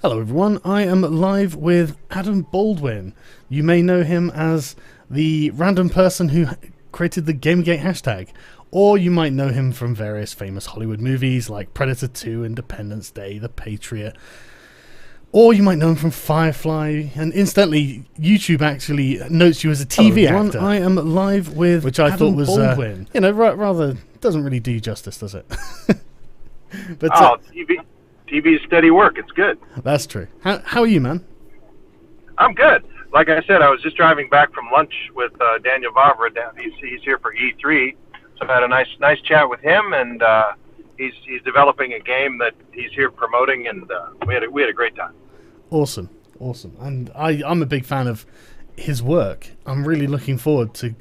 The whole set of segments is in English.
Hello everyone, I am live with Adam Baldwin. You may know him as the random person who created the Gamergate hashtag, or you might know him from various famous Hollywood movies like Predator 2, Independence Day, The Patriot, or you might know him from Firefly, and incidentally, YouTube actually notes you as a TV actor. I am live with which I thought was, Baldwin. Rather doesn't really do you justice, does it? But, TV is steady work. It's good. That's true. How are you, man? I'm good. Like I said, I was just driving back from lunch with Daniel Vavra. He's here for E3, so I had a nice chat with him, and he's developing a game that he's here promoting, and we had a great time. Awesome. And I'm a big fan of his work. I'm really looking forward to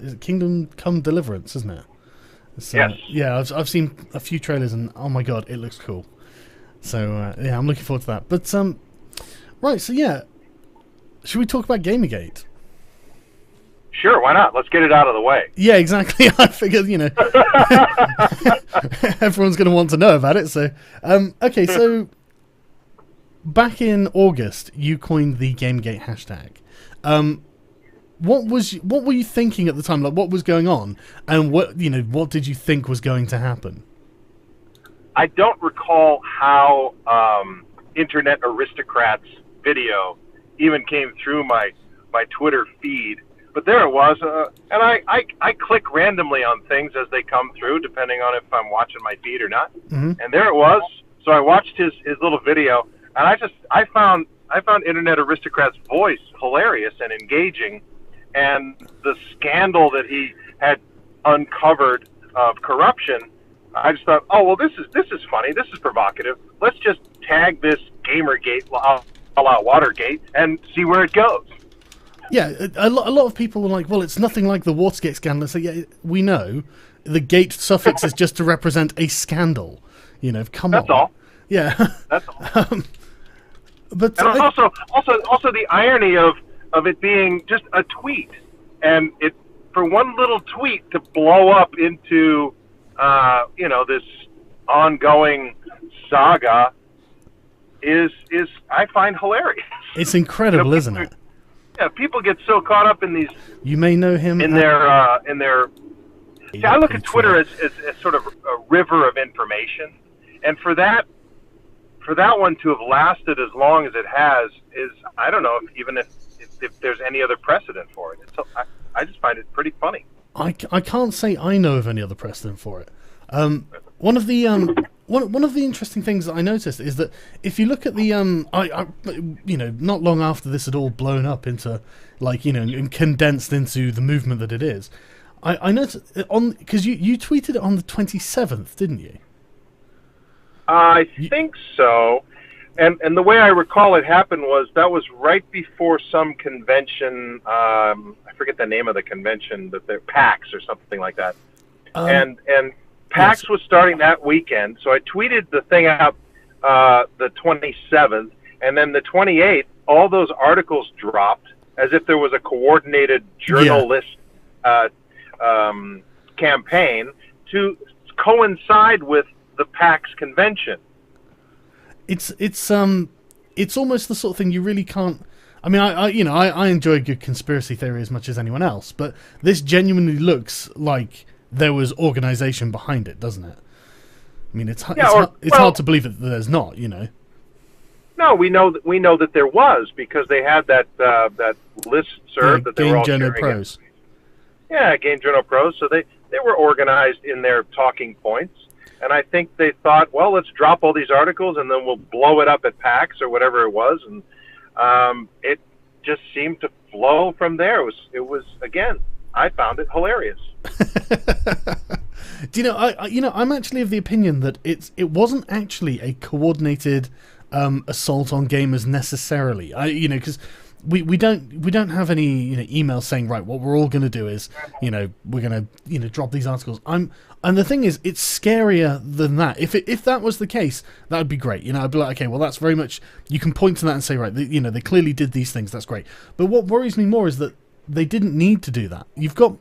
is it Kingdom Come Deliverance, isn't it? So, yes. Yeah, I've seen a few trailers, and oh my god, it looks cool. So yeah, I'm looking forward to that. But right, so yeah, should we talk about Gamergate? Sure, why not? Let's get it out of the way. Yeah, exactly. I figured, everyone's going to want to know about it. So okay, so back in August, you coined the Gamergate hashtag. What were you thinking at the time? Like, what was going on, and what did you think was going to happen? I don't recall how Internet Aristocrats video even came through my Twitter feed, but there it was, and I click randomly on things as they come through, depending on if I'm watching my feed or not. Mm-hmm. And there it was. So I watched his little video, and I found Internet Aristocrats' voice hilarious and engaging, and the scandal that he had uncovered of corruption. I just thought, oh well, this is funny. This is provocative. Let's just tag this Gamergate, a la Watergate, and see where it goes. Yeah, a lot of people were like, well, it's nothing like the Watergate scandal. So yeah, we know the gate suffix is just to represent a scandal. Come on. That's all. Yeah. That's all. But and also the irony of it being just a tweet, and it for one little tweet to blow up into this ongoing saga is I find hilarious. It's incredible, isn't it? Yeah, people get so caught up in these. You may know him in their. See, I look at Twitter as sort of a river of information, and for that one to have lasted as long as it has is, I don't know if there's any other precedent for it. I just find it pretty funny. I can't say I know of any other precedent for it. One of the interesting things that I noticed is that if you look at the not long after this had all blown up into and condensed into the movement that it is, I noticed because you tweeted it on the 27th, didn't you? I think so. And the way I recall it happened was that was right before some convention. I forget the name of the convention, but they're PAX or something like that. And PAX was starting that weekend, so I tweeted the thing out the 27th, and then the 28th, all those articles dropped as if there was a coordinated journalist campaign to coincide with the PAX convention. It's almost the sort of thing you really can't. I mean, I enjoy a good conspiracy theory as much as anyone else, but this genuinely looks like there was organization behind it, doesn't it? I mean, it's hard to believe that there's not. No, we know that there was, because they had that list served that they were all sharing. Pros. Yeah, Game Journal Pros. So they were organized in their talking points. And I think they thought, well, let's drop all these articles and then we'll blow it up at PAX or whatever it was. And it just seemed to flow from there. It was again, I found it hilarious. Do you know? I'm actually of the opinion that it wasn't actually a coordinated assault on gamers necessarily. Because we don't have any emails saying, right, what we're all going to do is we're going to drop these articles. And the thing is, it's scarier than that. If that was the case, that would be great. I'd be like, okay, well, that's very much, you can point to that and say, right, they clearly did these things. That's great. But what worries me more is that they didn't need to do that. You've got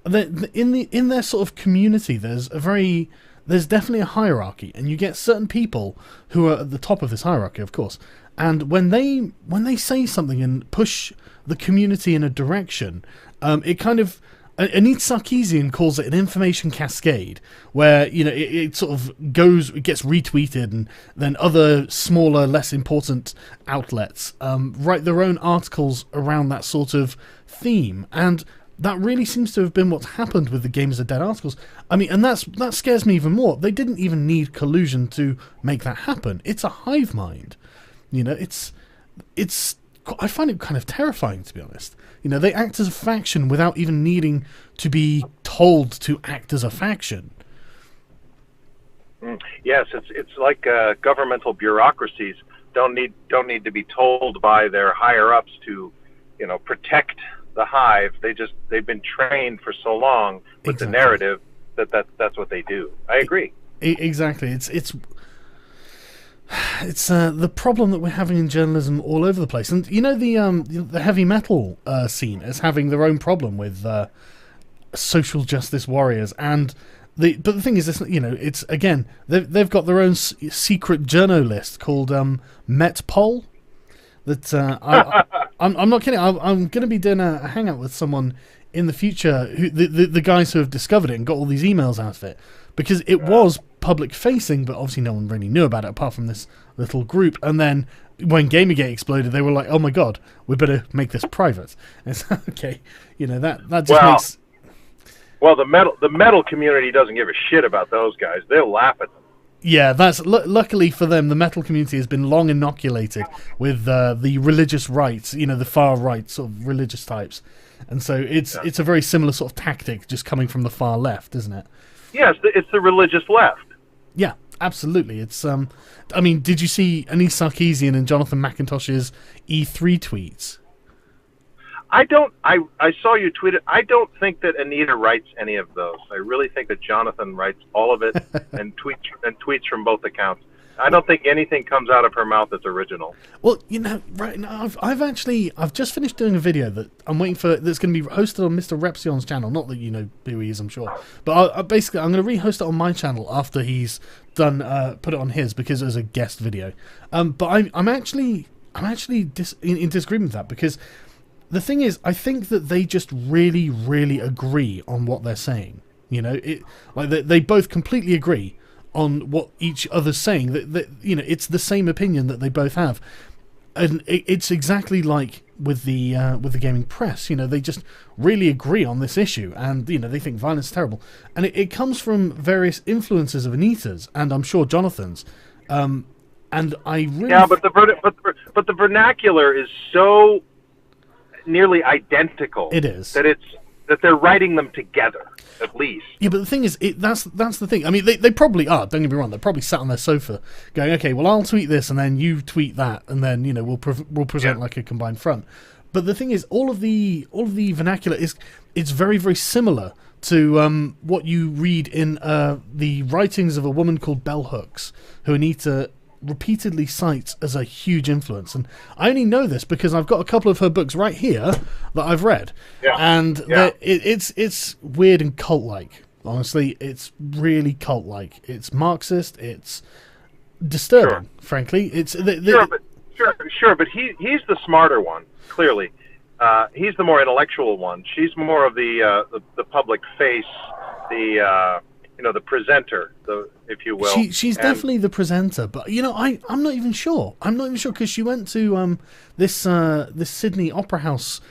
in their sort of community, there's definitely a hierarchy, and you get certain people who are at the top of this hierarchy, of course, and when they say something and push the community in a direction, it kind of. Anit Sarkeesian calls it an information cascade, where it sort of it gets retweeted, and then other smaller, less important outlets write their own articles around that sort of theme, and that really seems to have been what's happened with the Gamers Are Dead articles. I mean, and that scares me even more. They didn't even need collusion to make that happen. It's a hive mind. It's I find it kind of terrifying, to be honest. They act as a faction without even needing to be told to act as a faction. Yes, it's like governmental bureaucracies don't need to be told by their higher ups to, protect the hive. They've been trained for so long with the narrative that's what they do. I agree. Exactly. It's the problem that we're having in journalism all over the place, and the heavy metal scene is having their own problem with social justice warriors, but the thing is, it's again they've got their own secret journo list called Metpol. That I'm not kidding. I'm going to be doing a hangout with someone in the future, the guys who have discovered it and got all these emails out of it, because it was public facing, but obviously no one really knew about it apart from this little group. And then when Gamergate exploded, they were like, "Oh my god, we better make this private." And it's okay, that just makes. Well, the metal community doesn't give a shit about those guys. They'll laugh at them. Yeah, that's luckily for them. The metal community has been long inoculated with the religious rights, the far right sort of religious types, and so it's a very similar sort of tactic, just coming from the far left, isn't it? Yes, it's the religious left. Yeah, absolutely. It's I mean, did you see Anit Sarkeesian and Jonathan McIntosh's E3 tweets? I saw you tweet it. I don't think that Anita writes any of those. I really think that Jonathan writes all of it and tweets from both accounts. I don't think anything comes out of her mouth that's original. Well, right now I've just finished doing a video that I'm waiting for, that's going to be hosted on Mr. Repsion's channel. Not that you know who he is, I'm sure, but I'm going to rehost it on my channel after he's done put it on his, because it was a guest video. But I'm actually in disagreement with that, because the thing is, I think that they just really, really agree on what they're saying. They both completely agree on what each other's saying. That it's the same opinion that they both have, and it's exactly like with the gaming press. They just really agree on this issue, and they think violence is terrible, and it comes from various influences of Anita's, and I'm sure Jonathan's. And I really but the vernacular is so nearly identical. It is that they're writing them together, at least. Yeah, but the thing is, that's the thing. I mean, they probably are. Don't get me wrong. They're probably sat on their sofa, going, "Okay, well, I'll tweet this, and then you tweet that, and then we'll present like a combined front." But the thing is, all of the vernacular it's very, very similar to what you read in the writings of a woman called Bell Hooks, who Anita repeatedly cites as a huge influence. And I only know this because I've got a couple of her books right here that I've read. Yeah. And it's weird and cult-like. Honestly, it's really cult-like. It's Marxist. It's disturbing, frankly. It's Sure, but he's the smarter one, clearly. He's the more intellectual one. She's more of the public face, the presenter, if you will. She's definitely the presenter, but I'm not even sure. I'm not even sure, because she went to this Sydney Opera House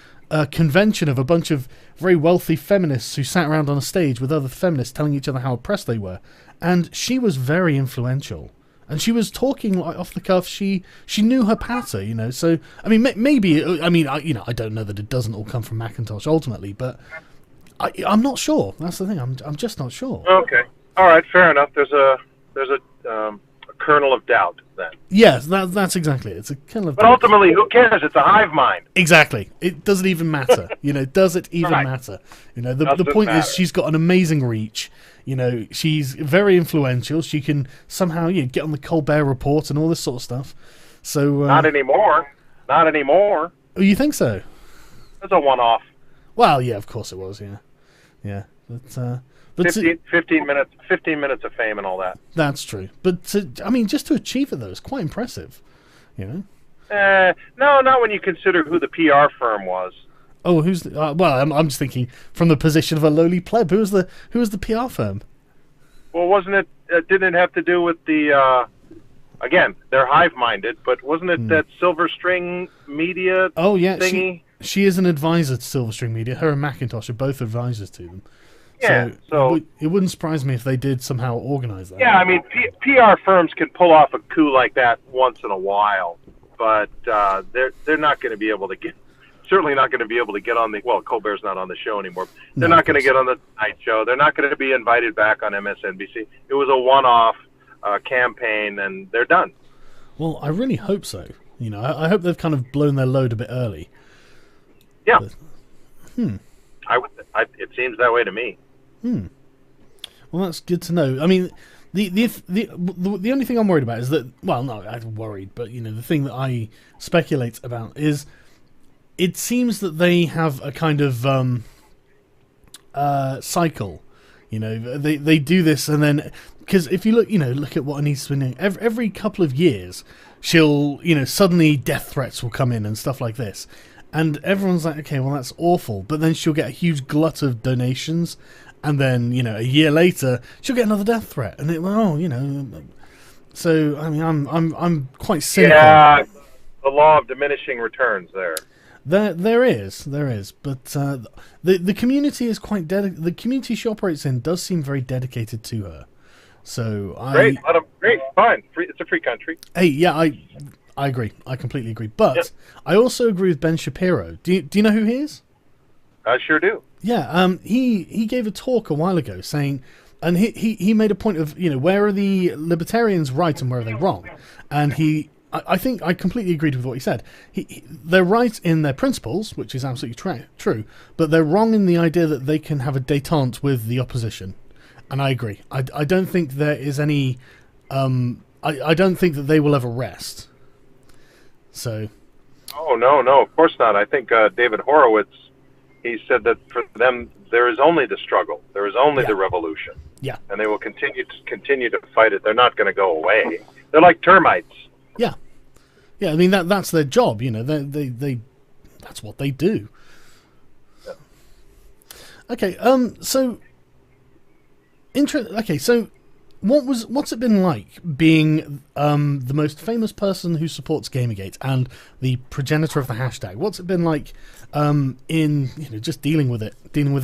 convention of a bunch of very wealthy feminists who sat around on a stage with other feminists telling each other how oppressed they were, and she was very influential. And she was talking like off the cuff. She knew her patter, So I mean, maybe I don't know that it doesn't all come from Macintosh ultimately, but I'm not sure. That's the thing. I'm just not sure. Okay. All right. Fair enough. There's a kernel of doubt then. Yes, that's exactly it. It's a kernel of doubt. But ultimately, who cares? It's a hive mind. Exactly. It doesn't even matter. Does it even matter? The point is, she's got an amazing reach. She's very influential. She can somehow get on the Colbert Report and all this sort of stuff. So not anymore. Not anymore. Oh, you think so? It's a one-off. Well, yeah, of course it was. Yeah. But 15 minutes of fame and all that. That's true. But just to achieve it though, it's quite impressive. No, not when you consider who the PR firm was. Oh, who's the, well? I'm just thinking from the position of a lowly pleb. Who was the PR firm? Well, wasn't it? Didn't it have to do with the? Again, they're hive-minded, but wasn't it that Silver String Media? Oh yeah, thingy? She is an advisor to Silver String Media. Her and Macintosh are both advisors to them. Yeah, so it wouldn't surprise me if they did somehow organize that. Yeah, I mean, PR firms can pull off a coup like that once in a while, but they're not going to be able to get. Certainly not going to be able to get on the. Well, Colbert's not on the show anymore. They're not going to get on the Tonight Show. They're not going to be invited back on MSNBC. It was a one-off campaign, and they're done. Well, I really hope so. You know, I hope they've kind of blown their load a bit early. Yeah. But, it seems that way to me. Well, that's good to know. I mean, the only thing I'm worried about is that. Well, no, I'm worried, but you know, the thing that I speculate about is, it seems that they have a kind of cycle. You know, they do this, and then because if you look at what Anita's been doing every couple of years, she'll suddenly death threats will come in and stuff like this, and everyone's like, okay, well that's awful, but then she'll get a huge glut of donations, and then a year later she'll get another death threat, and so I mean I'm quite cynical. Yeah, the law of diminishing returns there. There is, but the community is quite the community she operates in does seem very dedicated to her. So great, fine. It's a free country. Hey, yeah, I agree. I completely agree. But I also agree with Ben Shapiro. Do you know who he is? I sure do. Yeah, he gave a talk a while ago saying, and he made a point of where are the libertarians right and where are they wrong, and I think I completely agreed with what he said. They're right in their principles, which is absolutely true, but they're wrong in the idea that they can have a détente with the opposition. And I agree. I don't think there is any... I don't think that they will ever rest. So... Oh, no, of course not. I think David Horowitz, he said that for them, there is only the struggle. There is only the revolution. Yeah. And they will continue to fight it. They're not going to go away. They're like termites. Yeah, I mean that's their job. They that's what they do. Yeah. Okay. So what's it been like being the most famous person who supports Gamergate and the progenitor of the hashtag? What's it been like in just dealing with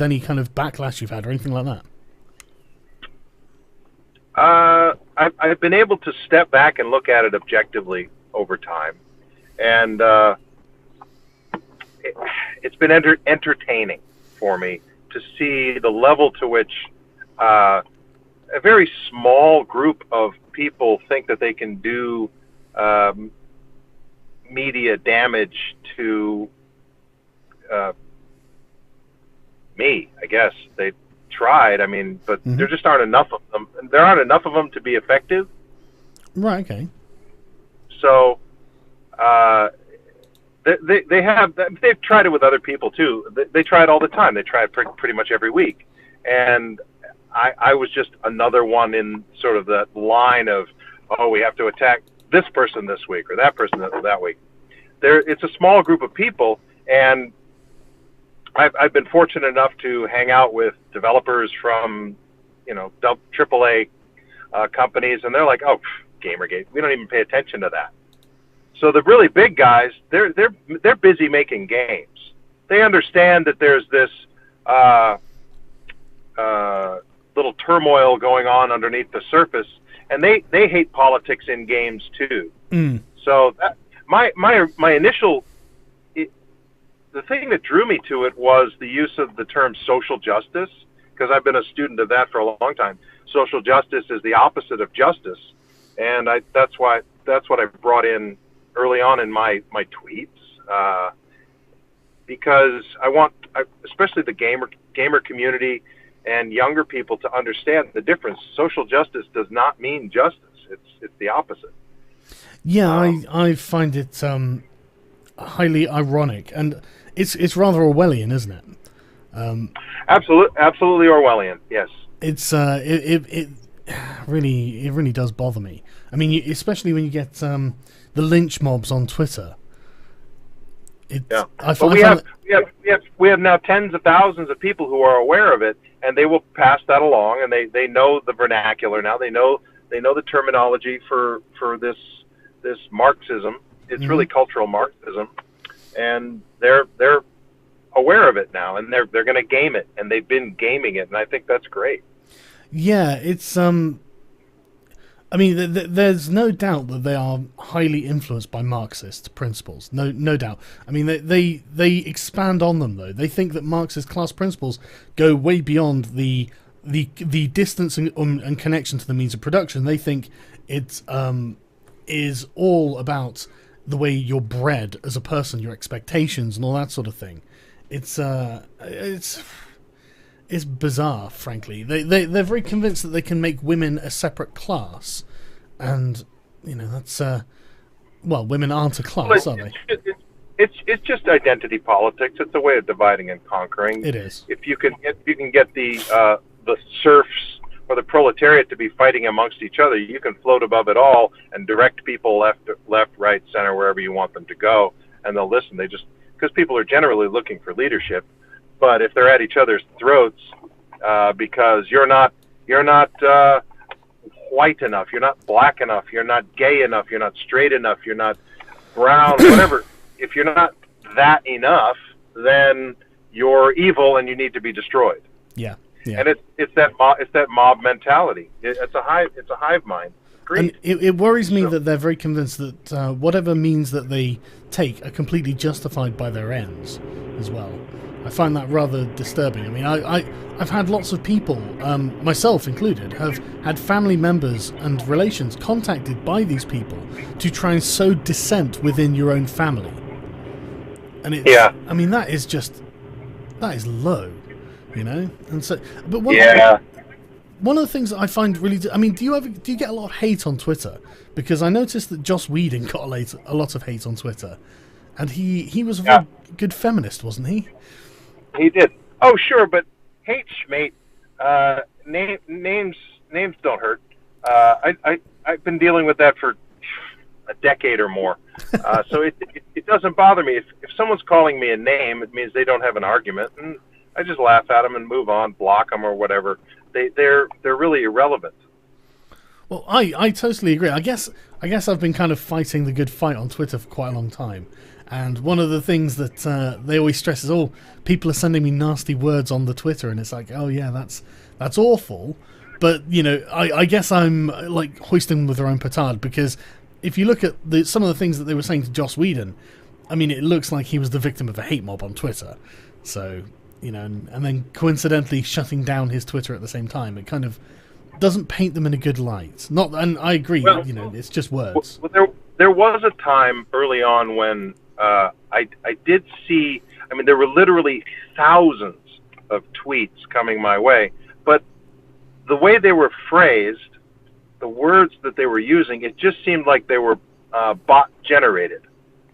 any kind of backlash you've had or anything like that? I've been able to step back and look at it objectively over time, and it's been entertaining for me to see the level to which a very small group of people think that they can do media damage to me. I guess they tried. I mean, but there just aren't enough of them. There aren't enough of them to be effective. Right. Okay. So they've tried it with other people too. They try it all the time. They try it pretty much every week. And I was just another one in sort of the line of, we have to attack this person this week or that person that week. It's a small group of people, and I've been fortunate enough to hang out with developers from, AAA companies, and they're like, "Oh, Gamergate, we don't even pay attention to that." So the really big guys, they're busy making games. They understand that there's this little turmoil going on underneath the surface, and they hate politics in games too. So my initial. The thing that drew me to it was the use of the term social justice, because I've been a student of that for a long time. Social justice is the opposite of justice, and that's what I brought in early on in my tweets, because I want, especially the gamer community and younger people, to understand the difference. Social justice does not mean justice; it's the opposite. Yeah, I find it highly ironic, and it's rather Orwellian, isn't it? Absolutely Orwellian. Yes. It's it it really does bother me. I mean, especially when you get the lynch mobs on Twitter. We have now tens of thousands of people who are aware of it, and they will pass that along, and they know the vernacular now. They know the terminology for this Marxism. It's really cultural Marxism, and they're aware of it now, and they're going to game it, and they've been gaming it, and I think that's great. Yeah, it's I mean, there's no doubt that they are highly influenced by Marxist principles. No doubt. I mean, they expand on them, though. They think that Marxist class principles go way beyond the distance and connection to the means of production. They think it is all about the way you're bred as a person, your expectations, and all that sort of thing. It's bizarre, frankly. They're very convinced that they can make women a separate class, and that's women aren't a class, are they? It's just identity politics. It's a way of dividing and conquering. It is. If you can get the serfs or the proletariat to be fighting amongst each other, you can float above it all and direct people left, right, center, wherever you want them to go, and they'll listen. They just because people are generally looking for leadership. But if they're at each other's throats because you're not white enough, you're not black enough, you're not gay enough, you're not straight enough, you're not brown, whatever. If you're not that enough, then you're evil and you need to be destroyed. Yeah. And it's that mob mentality. It's a hive mind. And it worries me that they're very convinced that whatever means that they take are completely justified by their ends as well. I find that rather disturbing. I mean, I've had lots of people, myself included, have had family members and relations contacted by these people to try and sow dissent within your own family. And I mean, that is low, And so, but one of the things that I find really, I mean, do you get a lot of hate on Twitter? Because I noticed that Joss Whedon got a lot of hate on Twitter, and he was a very good feminist, wasn't he? He did. Oh, sure, but hate schmate. Names don't hurt. I've been dealing with that for a decade or more, so it doesn't bother me. If someone's calling me a name, it means they don't have an argument, and I just laugh at them and move on, block them or whatever. They're really irrelevant. Well, I totally agree. I guess I've been kind of fighting the good fight on Twitter for quite a long time. And one of the things that they always stress is, people are sending me nasty words on the Twitter, and it's like, oh yeah, that's awful. But I guess I'm like hoisting them with their own petard, because if you look at some of the things that they were saying to Joss Whedon, I mean, it looks like he was the victim of a hate mob on Twitter. So and then coincidentally shutting down his Twitter at the same time, it kind of doesn't paint them in a good light. And I agree, it's just words. Well, there was a time early on when I did see, I mean, there were literally thousands of tweets coming my way, but the way they were phrased, the words that they were using, it just seemed like they were bot generated.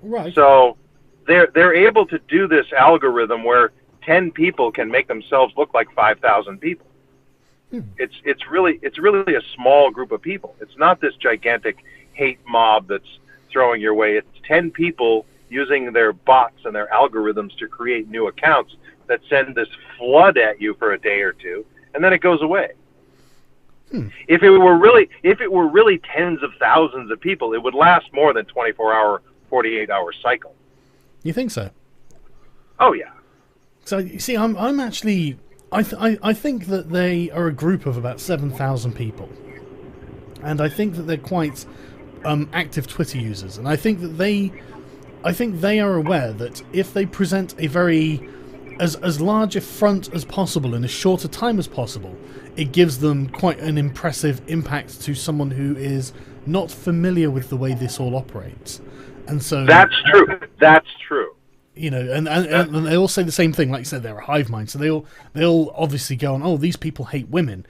Right. So they're able to do this algorithm where 10 people can make themselves look like 5,000 people. It's really a small group of people. It's not this gigantic hate mob that's throwing your way. It's 10 people using their bots and their algorithms to create new accounts that send this flood at you for a day or two, and then it goes away. If it were really tens of thousands of people, it would last more than 24-hour, 48-hour cycle. You think so? Oh yeah. So you see, I'm actually, I think that they are a group of about 7,000 people, and I think that they're quite active Twitter users, and I think they are aware that if they present a very as large a front as possible in as short a time as possible, it gives them quite an impressive impact to someone who is not familiar with the way this all operates. And so that's true. That's true. And they all say the same thing. Like you said, they're a hive mind, so they'll obviously go on, oh, these people hate women,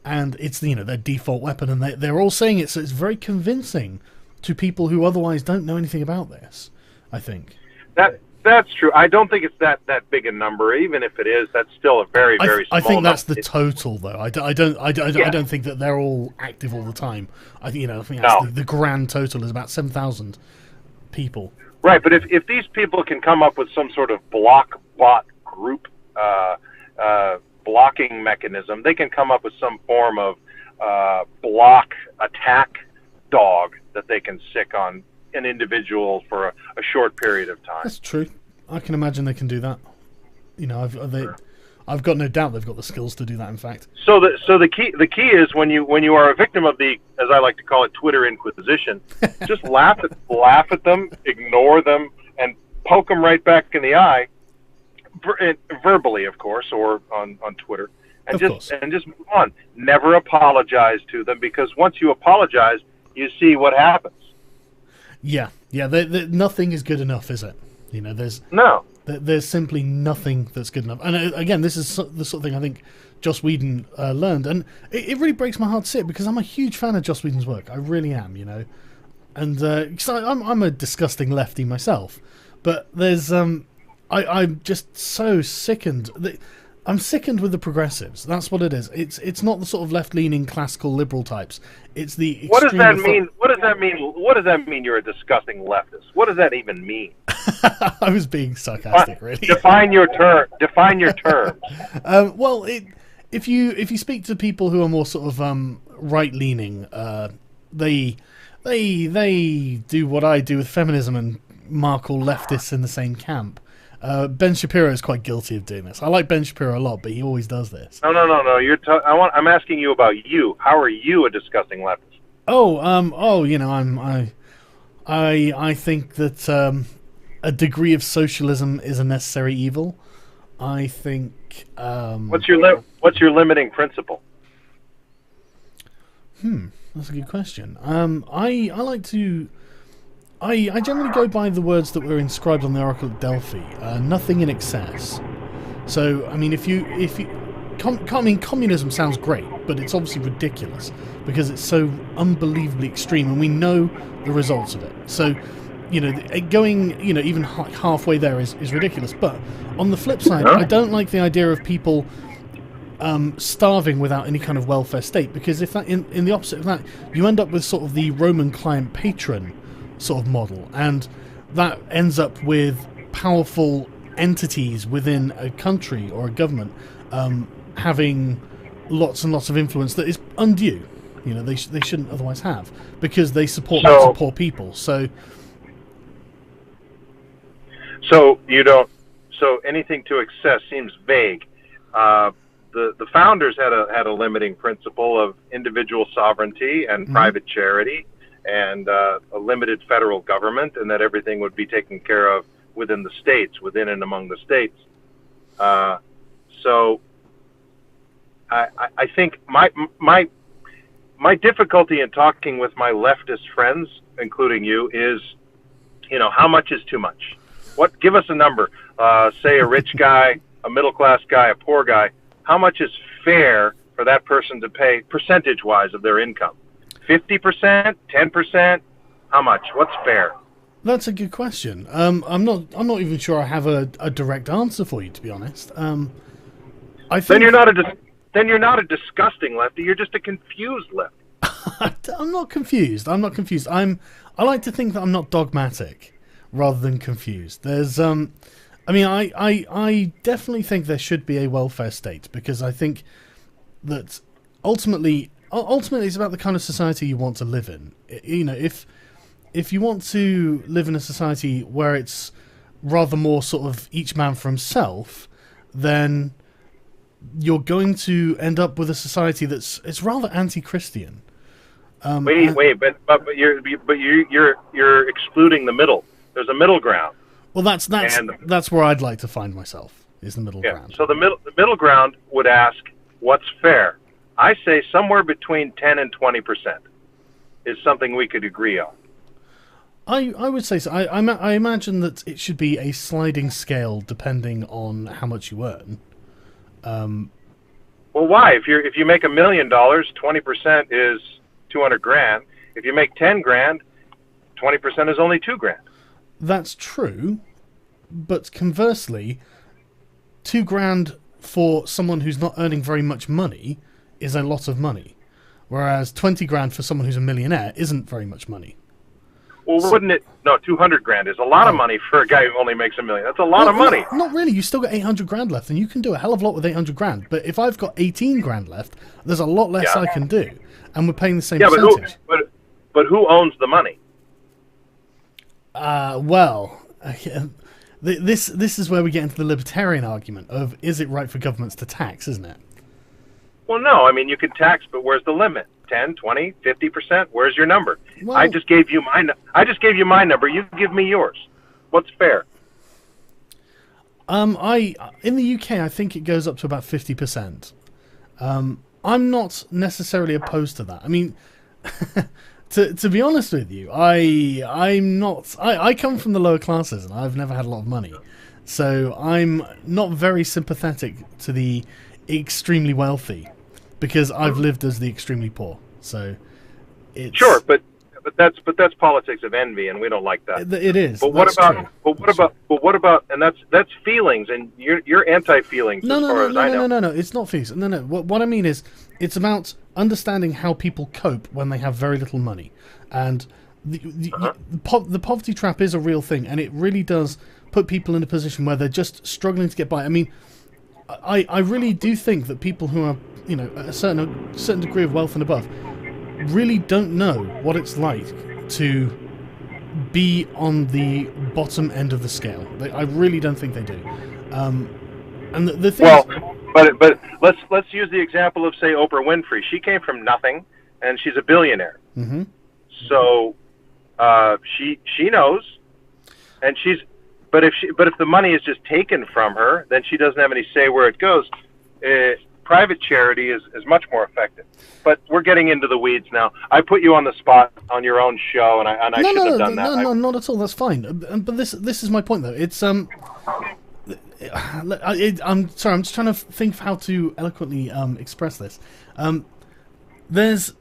and it's their default weapon, and they're all saying it, so it's very convincing to people who otherwise don't know anything about this, I think. That's that's true. I don't think it's that big a number. Even if it is, that's still a very small I think that's number. the total, though. I don't think that they're all active all the time. I think that's the grand total is about 7,000 people. Right, but if these people can come up with some sort of block bot group blocking mechanism, they can come up with some form of block attack dog that they can sick on an individual for a short period of time. That's true. I can imagine they can do that. I've got no doubt they've got the skills to do that. In fact, so the key is when you are a victim of the, as I like to call it, Twitter Inquisition, just laugh at them, ignore them, and poke them right back in the eye, verbally, of course, or on Twitter, and just move on. Never apologize to them, because once you apologize, you see what happens. Yeah. Nothing is good enough, is it? There's simply nothing that's good enough. And again, this is the sort of thing I think Joss Whedon learned, and it really breaks my heart to see it, because I'm a huge fan of Joss Whedon's work. I really am, and cause I'm a disgusting lefty myself, but there's I'm just so sickened. I'm sickened with the progressives. That's what it is. It's not the sort of left-leaning classical liberal types. It's the extreme. What does that mean? What does that mean? What does that mean? You're a disgusting leftist. What does that even mean? I was being sarcastic, really. Define your term. Define your terms. Well, if you speak to people who are more sort of right-leaning, they do what I do with feminism and mark all leftists in the same camp. Ben Shapiro is quite guilty of doing this. I like Ben Shapiro a lot, but he always does this. No. I'm asking you about you. How are you a disgusting leftist? I think that a degree of socialism is a necessary evil. I think. What's your limiting principle? That's a good question. I like to. I generally go by the words that were inscribed on the Oracle of Delphi. Nothing in excess. So, I mean, communism sounds great, but it's obviously ridiculous because it's so unbelievably extreme, and we know the results of it. So, going, even halfway there is ridiculous. But on the flip side, I don't like the idea of people starving without any kind of welfare state, because if that, in the opposite of that, you end up with sort of the Roman client patron sort of model, and that ends up with powerful entities within a country or a government having lots and lots of influence that is undue. They shouldn't otherwise have, because they support lots of poor people. So anything to excess seems vague. The founders had a limiting principle of individual sovereignty and private charity, and a limited federal government, and that everything would be taken care of within the states, within and among the states. So I think my difficulty in talking with my leftist friends, including you, is, how much is too much? Give us a number. Say a rich guy, a middle class guy, a poor guy. How much is fair for that person to pay percentage-wise of their income? 50%, 10%, how much? What's fair? That's a good question. I'm not even sure I have a direct answer for you, to be honest. I think then you're not a disgusting lefty. You're just a confused lefty. I'm not confused. I like to think that I'm not dogmatic rather than confused. There's I definitely think there should be a welfare state, because I think that ultimately it's about the kind of society you want to live in. If you want to live in a society where it's rather more sort of each man for himself, then you're going to end up with a society it's rather anti-Christian. But you're excluding the middle. There's a middle ground. Well, that's where I'd like to find myself, is the middle ground. So the middle ground would ask, what's fair? I say somewhere between 10 and 20% is something we could agree on. I would say so. I imagine that it should be a sliding scale depending on how much you earn. Well, why? If you make $1 million, 20% is 200 grand. If you make 10 grand, 20% is only 2 grand. That's true, but conversely, $2,000 for someone who's not earning very much money is a lot of money, whereas $20,000 for someone who's a millionaire isn't very much money. Well, wouldn't it? No, $200,000 is a lot of money for a guy who only makes $1 million. That's a lot of money. Not really. You still got $800,000 left, and you can do a hell of a lot with $800,000. But if I've got $18,000 left, there's a lot less I can do, and we're paying the same percentage. But who owns the money? This is where we get into the libertarian argument of, is it right for governments to tax, isn't it? Well, no. I mean, you can tax, but where's the limit? 10, 20, 50%? Where's your number? Well, I just gave you my number. You give me yours. What's fair? In the UK, I think it goes up to about 50%. I'm not necessarily opposed to that. I mean, to be honest with you, I'm not. I come from the lower classes, and I've never had a lot of money, so I'm not very sympathetic to the extremely wealthy, because I've lived as the extremely poor. So, it's... Sure, but that's politics of envy, and we don't like that. It is. But what about? And that's feelings, and you're anti-feelings. No. It's not feelings. No. What I mean is, it's about understanding how people cope when they have very little money, and the poverty trap is a real thing, and it really does put people in a position where they're just struggling to get by. I mean, I really do think that people who are, at a certain degree of wealth and above really don't know what it's like to be on the bottom end of the scale. I really don't think they do. And the thing but let's use the example of, say, Oprah Winfrey. She came from nothing, and she's a billionaire. Mm-hmm. So she knows, and she's. But if the money is just taken from her, then she doesn't have any say where it goes. Private charity is much more effective. But we're getting into the weeds now. I put you on the spot on your own show, and I shouldn't have done that. No, not at all. That's fine. But this is my point, though. It's I'm sorry. I'm just trying to think of how to eloquently express this. There's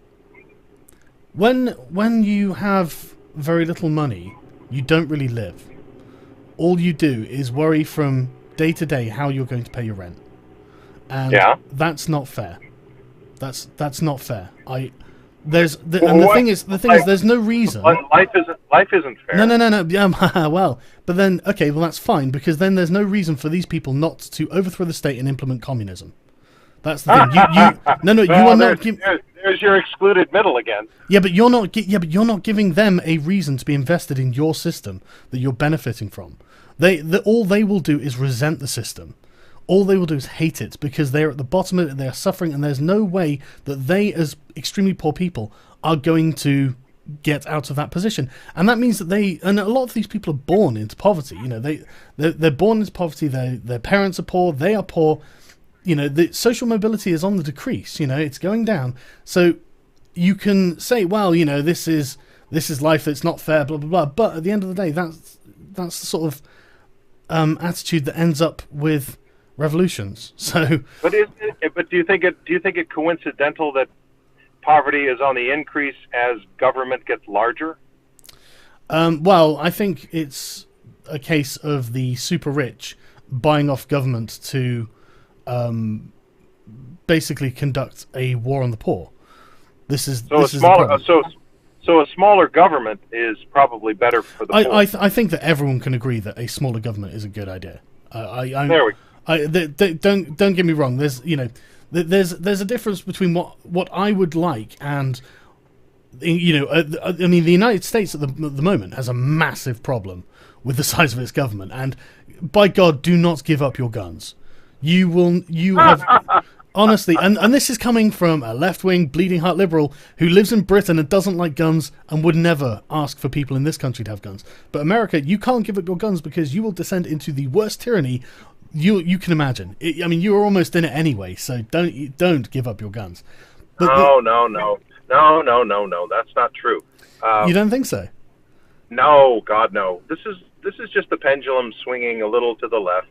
when you have very little money, you don't really live. All you do is worry from day to day how you're going to pay your rent, and that's not fair. That's not fair. The thing is, there's no reason. Life isn't fair. No. Well, but then that's fine, because then there's no reason for these people not to overthrow the state and implement communism. That's the thing. You are not. There's your excluded middle again. Yeah, but you're not giving them a reason to be invested in your system that you're benefiting from. All they will do is resent the system. All they will do is hate it, because they're at the bottom of it, they're suffering, and there's no way that they, as extremely poor people, are going to get out of that position. And that means that and a lot of these people are born into poverty. They're born into poverty. Their parents are poor. They are poor. The social mobility is on the decrease. It's going down. So you can say, well, this is life. It's not fair. Blah blah blah. But at the end of the day, that's the sort of attitude that ends up with revolutions. So, but do you think it coincidental that poverty is on the increase as government gets larger? Well, I think it's a case of the super rich buying off government to basically conduct a war on the poor. So a smaller government is probably better for the poor. I think that everyone can agree that a smaller government is a good idea. There we go. Don't get me wrong. There's a difference between what I would like and I mean, the United States at the moment has a massive problem with the size of its government, and by God, do not give up your guns. You have honestly, and this is coming from a left-wing, bleeding heart liberal who lives in Britain and doesn't like guns and would never ask for people in this country to have guns. But America, you can't give up your guns because you will descend into the worst tyranny you can imagine. I mean, you are almost in it anyway, so don't give up your guns. No, that's not true. You don't think so? No, God, no. This is just the pendulum swinging a little to the left,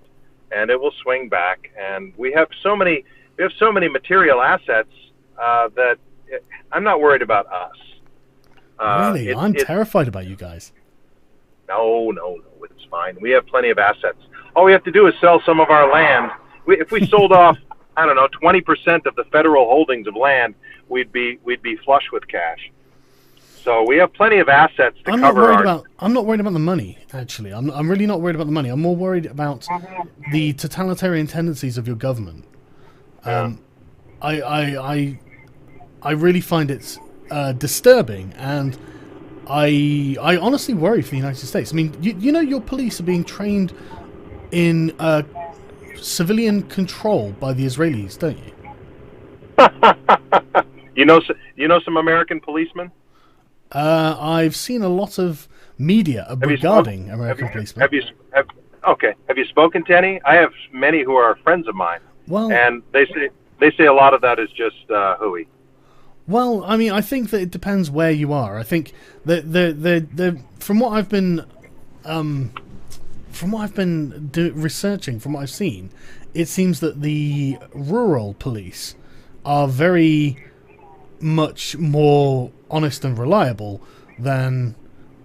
and it will swing back. And we have so many material assets that I'm not worried about us. Really, I'm terrified about you guys. No, it's fine. We have plenty of assets. All we have to do is sell some of our land. If we sold off, I don't know, 20% of the federal holdings of land, we'd be flush with cash. So we have plenty of assets to cover I'm not worried about the money, actually. I'm really not worried about the money. I'm more worried about the totalitarian tendencies of your government. I really find it disturbing, and I honestly worry for the United States. I mean, you know your police are being trained in civilian control by the Israelis, don't you? You know some American policemen? I've seen a lot of media regarding American policemen. Have you spoken to any? I have many who are friends of mine. Well, and they say a lot of that is just hooey. Well, I mean, I think that it depends where you are. I think that from what I've been researching, from what I've seen, it seems that the rural police are very much more honest and reliable than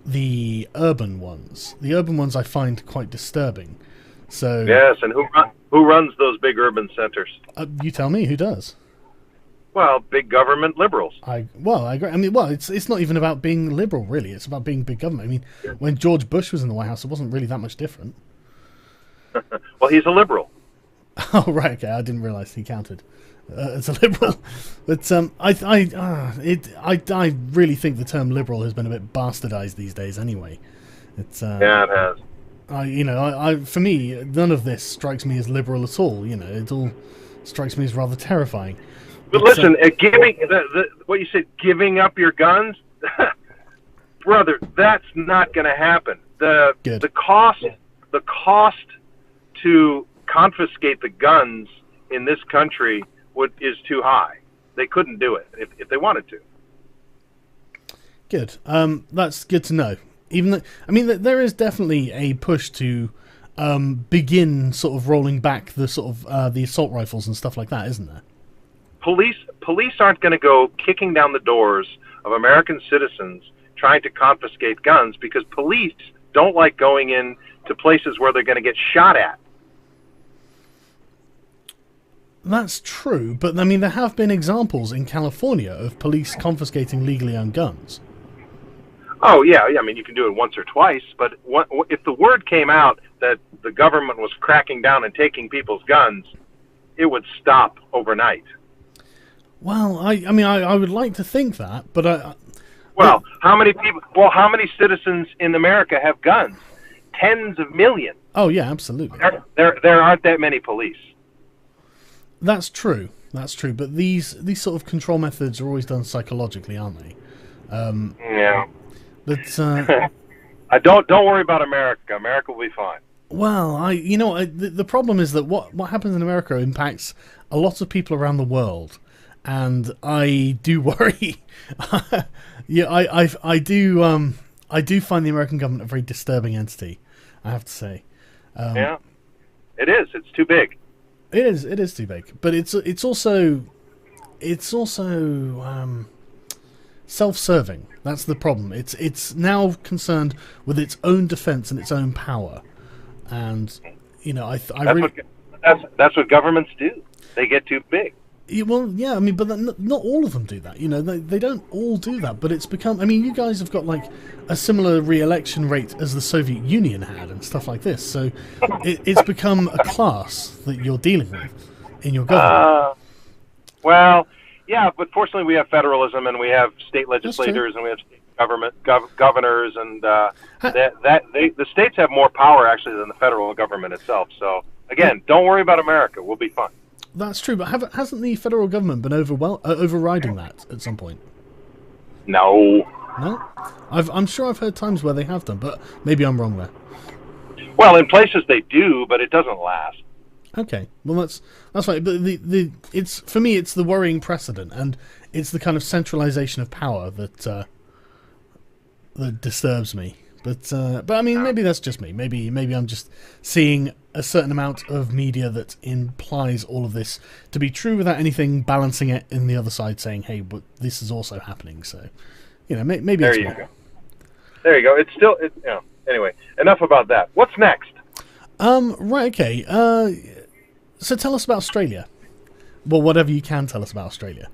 the urban ones. The urban ones I find quite disturbing. So yes, and who runs those big urban centers? You tell me, who does? Well, big government liberals. I agree. I mean, it's not even about being liberal, really. It's about being big government. I mean, when George Bush was in the White House, it wasn't really that much different. Well, he's a liberal. Oh, right. Okay, I didn't realize he counted as a liberal. But I really think the term liberal has been a bit bastardized these days. Anyway, yeah, it has. For me, none of this strikes me as liberal at all. You know, it all strikes me as rather terrifying. But listen, giving what you said, giving up your guns, brother, that's not going to happen. The cost to confiscate the guns in this country is too high. They couldn't do it if they wanted to. Good. That's good to know. There is definitely a push to begin sort of rolling back the sort of the assault rifles and stuff like that, isn't there? Police aren't going to go kicking down the doors of American citizens trying to confiscate guns, because police don't like going in to places where they're going to get shot at. That's true, but I mean, there have been examples in California of police confiscating legally owned guns. Oh, yeah, I mean, you can do it once or twice, but if the word came out that the government was cracking down and taking people's guns, it would stop overnight. Well, I would like to think that, but how many citizens in America have guns? Tens of millions. Oh, yeah, absolutely. There aren't that many police. That's true. But these sort of control methods are always done psychologically, aren't they? Yeah. But don't worry about America. America will be fine. Well, the problem is that what happens in America impacts a lot of people around the world, and I do worry. Yeah, I do find the American government a very disturbing entity, I have to say. Yeah, it is. It's too big. It is too big, but it's also self-serving. That's the problem. It's now concerned with its own defense and its own power, and that's what governments do. They get too big. Well, yeah, I mean, but not all of them do that. You know, they don't all do that. But it's become. I mean, you guys have got like a similar re-election rate as the Soviet Union had and stuff like this. So it's become a class that you're dealing with in your government. Well, yeah, but fortunately we have federalism and we have state legislators and we have state governors, and the states have more power actually than the federal government itself. So again, don't worry about America. We'll be fine. That's true, but hasn't the federal government been overriding that at some point? No. No? I'm sure I've heard times where they have done, but maybe I'm wrong there. Well, in places they do, but it doesn't last. Okay, well that's right. But it's for me, it's the worrying precedent, and it's the kind of centralization of power that disturbs me. But I mean, maybe that's just me. Maybe I'm just seeing a certain amount of media that implies all of this to be true without anything balancing it in the other side, saying, "Hey, but this is also happening." So, maybe there it's you not. go. There you go. It's still anyway, enough about that. What's next? Right, okay. So tell us about Australia. Well, whatever you can tell us about Australia.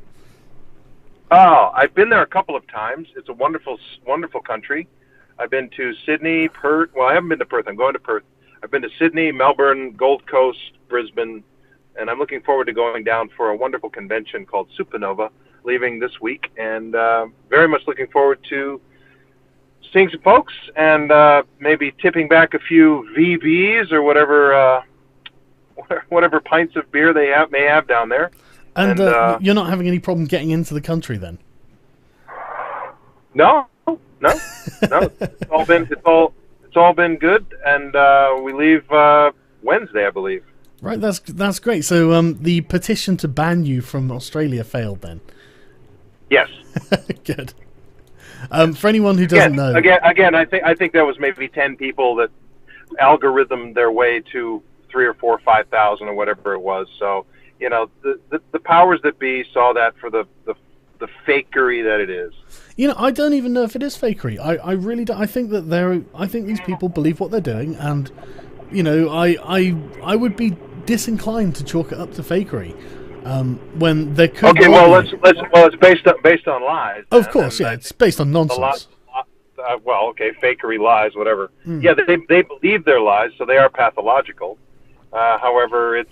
Oh, I've been there a couple of times. It's a wonderful, wonderful country. I've been to Sydney, Perth. Well, I haven't been to Perth. I'm going to Perth. I've been to Sydney, Melbourne, Gold Coast, Brisbane, and I'm looking forward to going down for a wonderful convention called Supernova, leaving this week, and very much looking forward to seeing some folks and maybe tipping back a few VBs or whatever pints of beer they may have down there. And you're not having any problem getting into the country then? No. It's all been good, and we leave Wednesday, I believe. Right, that's great. So the petition to ban you from Australia failed then? Yes. Good. For anyone who doesn't know, again, I think there was maybe 10 people that algorithmed their way to 3,000 or 4,000 or 5,000 or whatever it was. So the powers that be saw that for the fakery that it is. I don't even know if it is fakery. I really don't. I think these people believe what they're doing, and I would be disinclined to chalk it up to fakery. When there could it's based on lies. Of course, yeah, it's based on nonsense. Fakery, lies, whatever. Yeah, they believe their lies, so they are pathological. However, it's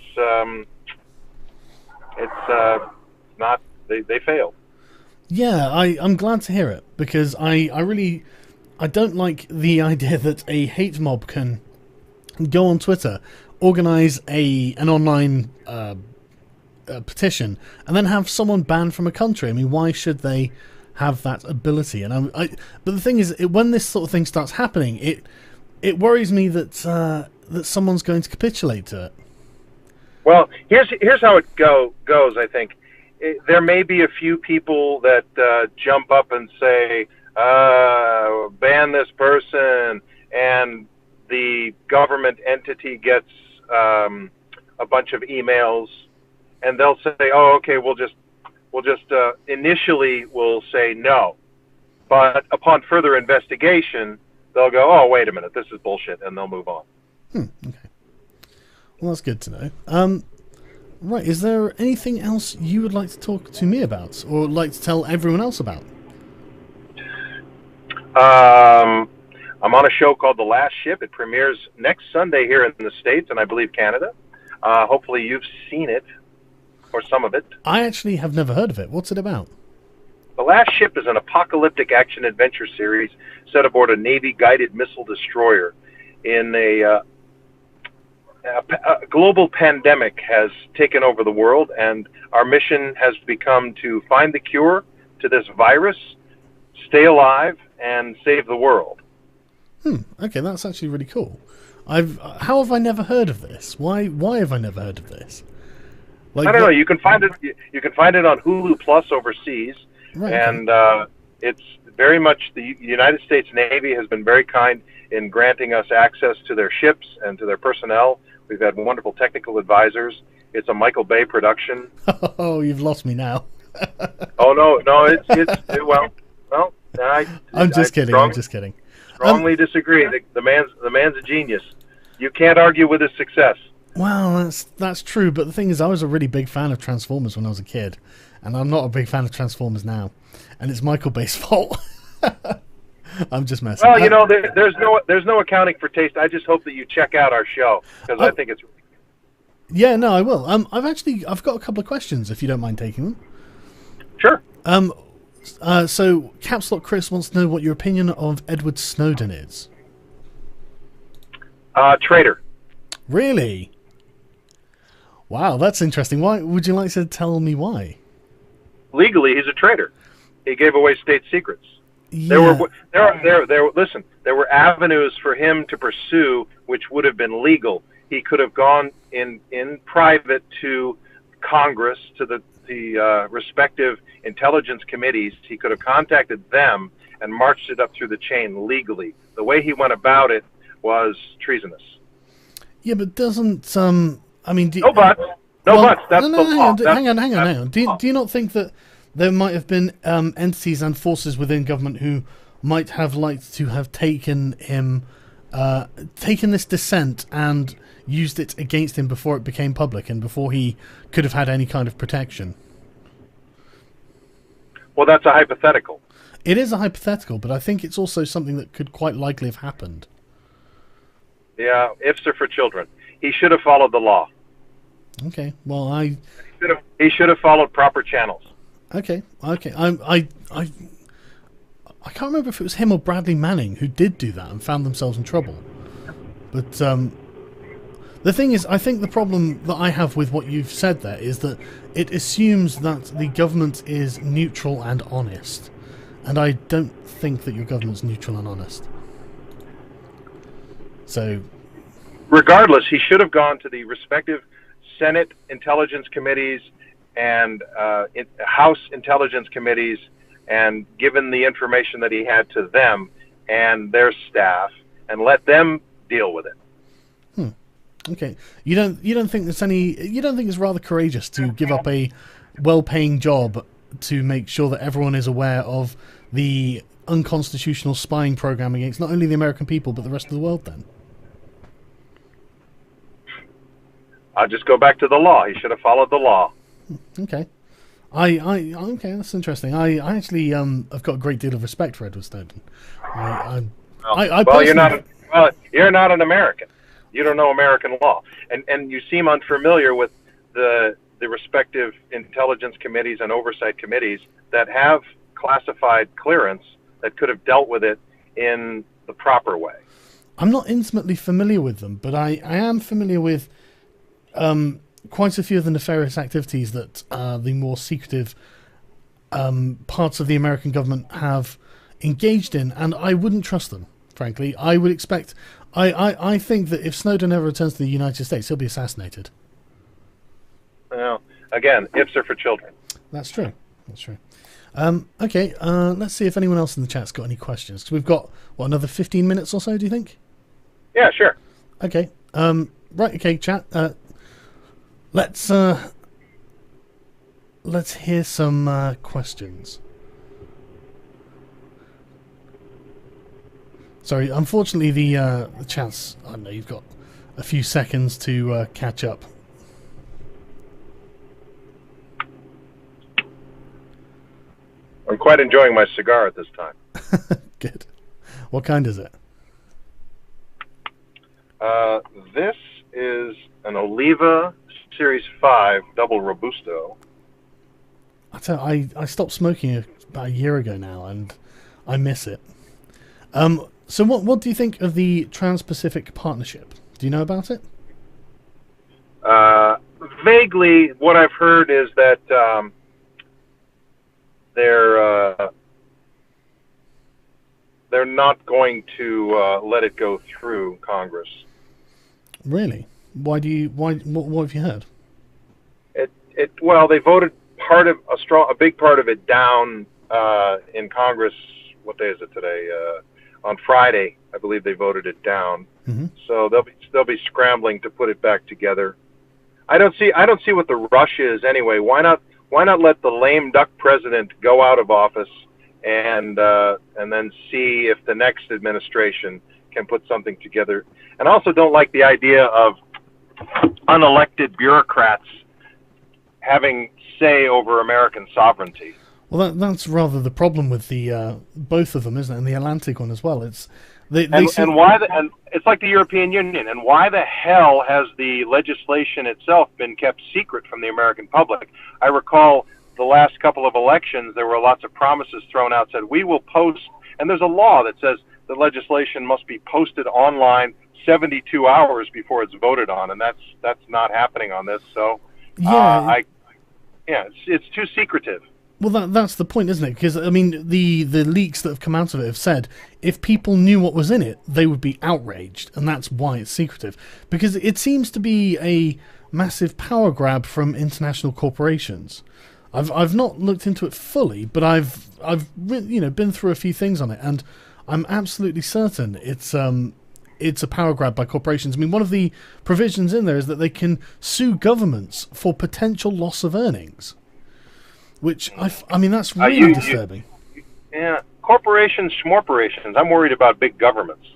not. They failed. Yeah, I'm glad to hear it, because I don't like the idea that a hate mob can go on Twitter, organize an online petition, and then have someone banned from a country. I mean, why should they have that ability? And but the thing is, when this sort of thing starts happening, it worries me that someone's going to capitulate to it. Well, here's how it goes. I think there may be a few people that jump up and say, ban this person, and the government entity gets a bunch of emails, and they'll say, oh, okay, we'll just initially we'll say no, but upon further investigation, they'll go, oh, wait a minute, this is bullshit, and they'll move on. Okay. Well, that's good to know. Right, is there anything else you would like to talk to me about, or like to tell everyone else about? I'm on a show called The Last Ship. It premieres next Sunday here in the States, and I believe Canada. Hopefully you've seen it, or some of it. I actually have never heard of it. What's it about? The Last Ship is an apocalyptic action-adventure series set aboard a Navy-guided missile destroyer in a global pandemic has taken over the world, and our mission has become to find the cure to this virus, stay alive, and save the world. Okay, that's actually really cool. How have I never heard of this? Why have I never heard of this? I don't know. You can find it. You can find it on Hulu Plus overseas, right, and it's very much the United States Navy has been very kind in granting us access to their ships and to their personnel. We've had wonderful technical advisors. It's a Michael Bay production. Oh, you've lost me now. Oh no, I'm just kidding. Strongly disagree. The man's a genius. You can't argue with his success. Well, that's true, but the thing is, I was a really big fan of Transformers when I was a kid, and I'm not a big fan of Transformers now, and it's Michael Bay's fault. I'm just messing. Well, there's no accounting for taste. I just hope that you check out our show, because I think it's really good. Yeah, no, I will. I've got a couple of questions, if you don't mind taking them. Sure. So Caps Lock Chris wants to know what your opinion of Edward Snowden is. Traitor. Really? Wow, that's interesting. Why would you like to tell me why? Legally, he's a traitor. He gave away state secrets. Yeah. There were avenues for him to pursue which would have been legal. He could have gone in private to Congress, to the respective intelligence committees. He could have contacted them and marched it up through the chain legally. The way he went about it was treasonous. Yeah, but doesn't I mean? No buts. That's the law. Hang on. Do you not think that there might have been entities and forces within government who might have liked to have taken him taken this dissent and used it against him before it became public and before he could have had any kind of protection. Well, that's a hypothetical. It is a hypothetical, but I think it's also something that could quite likely have happened. Yeah, ifs are for children. He should have followed the law. Okay, well, he should have followed proper channels. Okay. I can't remember if it was him or Bradley Manning who did do that and found themselves in trouble. But the thing is, I think the problem that I have with what you've said there is that it assumes that the government is neutral and honest. And I don't think that your government's neutral and honest. So, regardless, he should have gone to the respective Senate Intelligence Committees and House Intelligence Committees and given the information that he had to them and their staff and let them deal with it. Okay. You don't think it's rather courageous to give up a well-paying job to make sure that everyone is aware of the unconstitutional spying program against not only the American people but the rest of the world then? I'll just go back to the law. He should have followed the law. Okay. Okay, that's interesting. I actually have got a great deal of respect for Edward Snowden. You're not an American. You don't know American law, and you seem unfamiliar with the respective intelligence committees and oversight committees that have classified clearance that could have dealt with it in the proper way. I'm not intimately familiar with them, but I am familiar with quite a few of the nefarious activities that the more secretive parts of the American government have engaged in, and I wouldn't trust them, frankly. I would expect... I think that if Snowden ever returns to the United States, he'll be assassinated. Well, again, ifs are for children. That's true. That's true. Okay, let's see if anyone else in the chat's got any questions. 'Cause we've got, what, another 15 minutes or so, do you think? Yeah, sure. Okay. Right, okay, chat. Let's hear some questions. Sorry, unfortunately the chat's... I don't know, you've got a few seconds to catch up. I'm quite enjoying my cigar at this time. Good. What kind is it? This is an Oliva Series 5 Double Robusto. I stopped smoking about a year ago now, and I miss it. So what do you think of the Trans-Pacific Partnership? Do you know about it? Vaguely, what I've heard is that they're not going to let it go through Congress. Really? What have you heard? Well, they voted a big part of it down in Congress. What day is it today? On Friday, I believe they voted it down. Mm-hmm. So they'll be scrambling to put it back together. I don't see what the rush is anyway. Why not let the lame duck president go out of office and then see if the next administration can put something together? And I also don't like the idea of unelected bureaucrats having say over American sovereignty. Well, that's rather the problem with the both of them, isn't it? And the Atlantic one as well. It's and it's like the European Union. And why the hell has the legislation itself been kept secret from the American public? I recall the last couple of elections, there were lots of promises thrown out. Said we will post, and there's a law that says the legislation must be posted online 72 hours before it's voted on, and that's not happening on this. So it's too secretive. Well, that's the point, isn't it? Because, I mean, the leaks that have come out of it have said if people knew what was in it, they would be outraged, and that's why it's secretive. Because it seems to be a massive power grab from international corporations. I've not looked into it fully, but I've been through a few things on it, and I'm absolutely certain it's a power grab by corporations. I mean, one of the provisions in there is that they can sue governments for potential loss of earnings. Which, I mean, that's really disturbing. Yeah, corporations, schmorporations. I'm worried about big governments.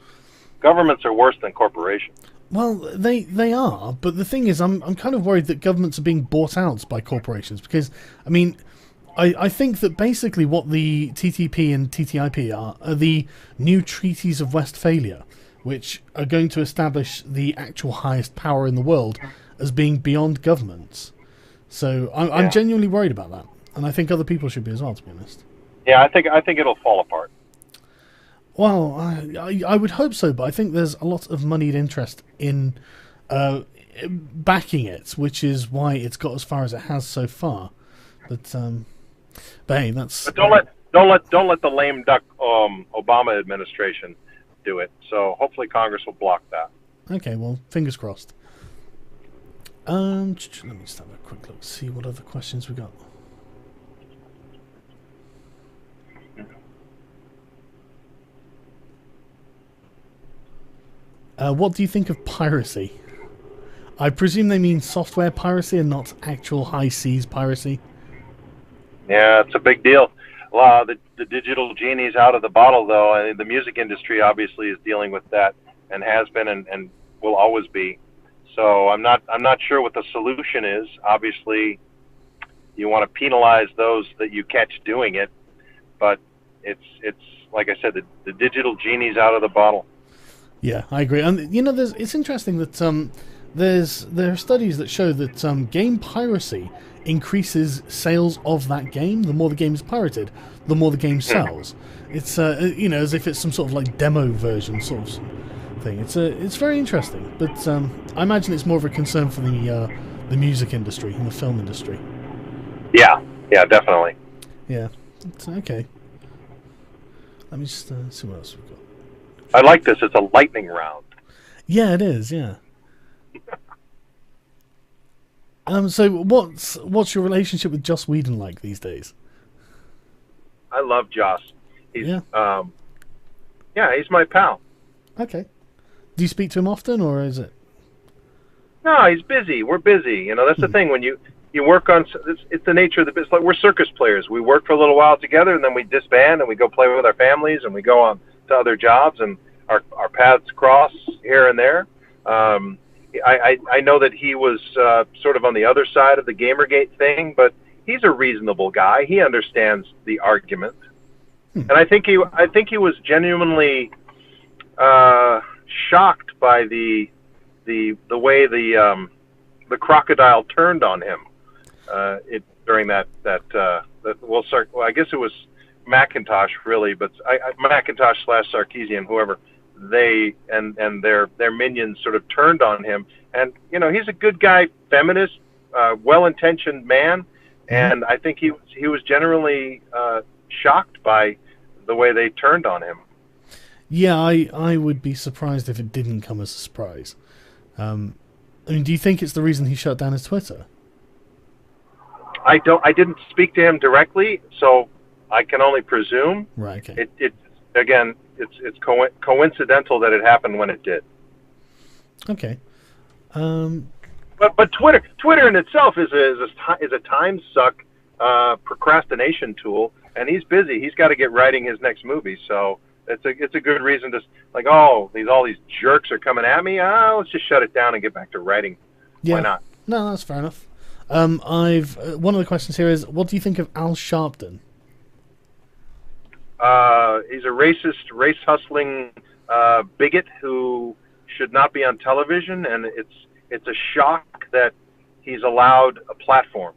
Governments are worse than corporations. Well, they are, but the thing is, I'm kind of worried that governments are being bought out by corporations because, I mean, I think that basically what the TTP and TTIP are the new treaties of Westphalia, which are going to establish the actual highest power in the world as being beyond governments. So I'm genuinely worried about that, and I think other people should be as well, to be honest. Yeah, I think it'll fall apart. Well, I would hope so, but I think there's a lot of moneyed interest in backing it, which is why it's got as far as it has so far. But hey, that's. But don't let the lame duck Obama administration do it. So hopefully Congress will block that. Okay, well, fingers crossed. Let me just have a quick look, see what other questions we got. What do you think of piracy? I presume they mean software piracy and not actual high seas piracy. Yeah, it's a big deal. Well, the digital genie's out of the bottle, though. I mean, the music industry obviously is dealing with that, and has been, and will always be. So I'm not sure what the solution is. Obviously, you want to penalize those that you catch doing it, but it's like I said, the digital genie's out of the bottle. Yeah, I agree. And you know, it's interesting that there are studies that show that game piracy increases sales of that game. The more the game is pirated, the more the game sells. It's you know, as if it's some sort of like demo version sort of thing. It's very interesting, but I imagine it's more of a concern for the music industry and the film industry. Yeah, definitely. Yeah, okay. Let me just see what else we've got. I like this. It's a lightning round. Yeah, it is. Yeah. So what's your relationship with Joss Whedon like these days? I love Joss. He's yeah, he's my pal. Okay. Do you speak to him often, or is it? No, he's busy. We're busy. You know, that's the thing. When you work on, it's the nature of the business. Like, we're circus players. We work for a little while together, and then we disband, and we go play with our families, and we go on to other jobs, and our paths cross here and there. I know that he was sort of on the other side of the Gamergate thing, but he's a reasonable guy. He understands the argument, and I think he was genuinely shocked by the way the crocodile turned on him during that I guess it was Macintosh, really, but Macintosh / Sarkeesian, whoever, they and their minions sort of turned on him. And you know, he's a good guy, feminist, well-intentioned man, and I think he was generally shocked by the way they turned on him. Yeah, I would be surprised if it didn't come as a surprise. I mean, do you think it's the reason he shut down his Twitter? I didn't speak to him directly, so I can only presume. Right. Okay. It's coincidental that it happened when it did. Okay. But Twitter in itself is a time suck, procrastination tool, and he's busy. He's got to get writing his next movie, so it's a good reason to, like, all these jerks are coming at me. Let's just shut it down and get back to writing. Yeah. Why not? No, that's fair enough. One of the questions here is, what do you think of Al Sharpton? He's a racist, race-hustling bigot who should not be on television, and it's a shock that he's allowed a platform.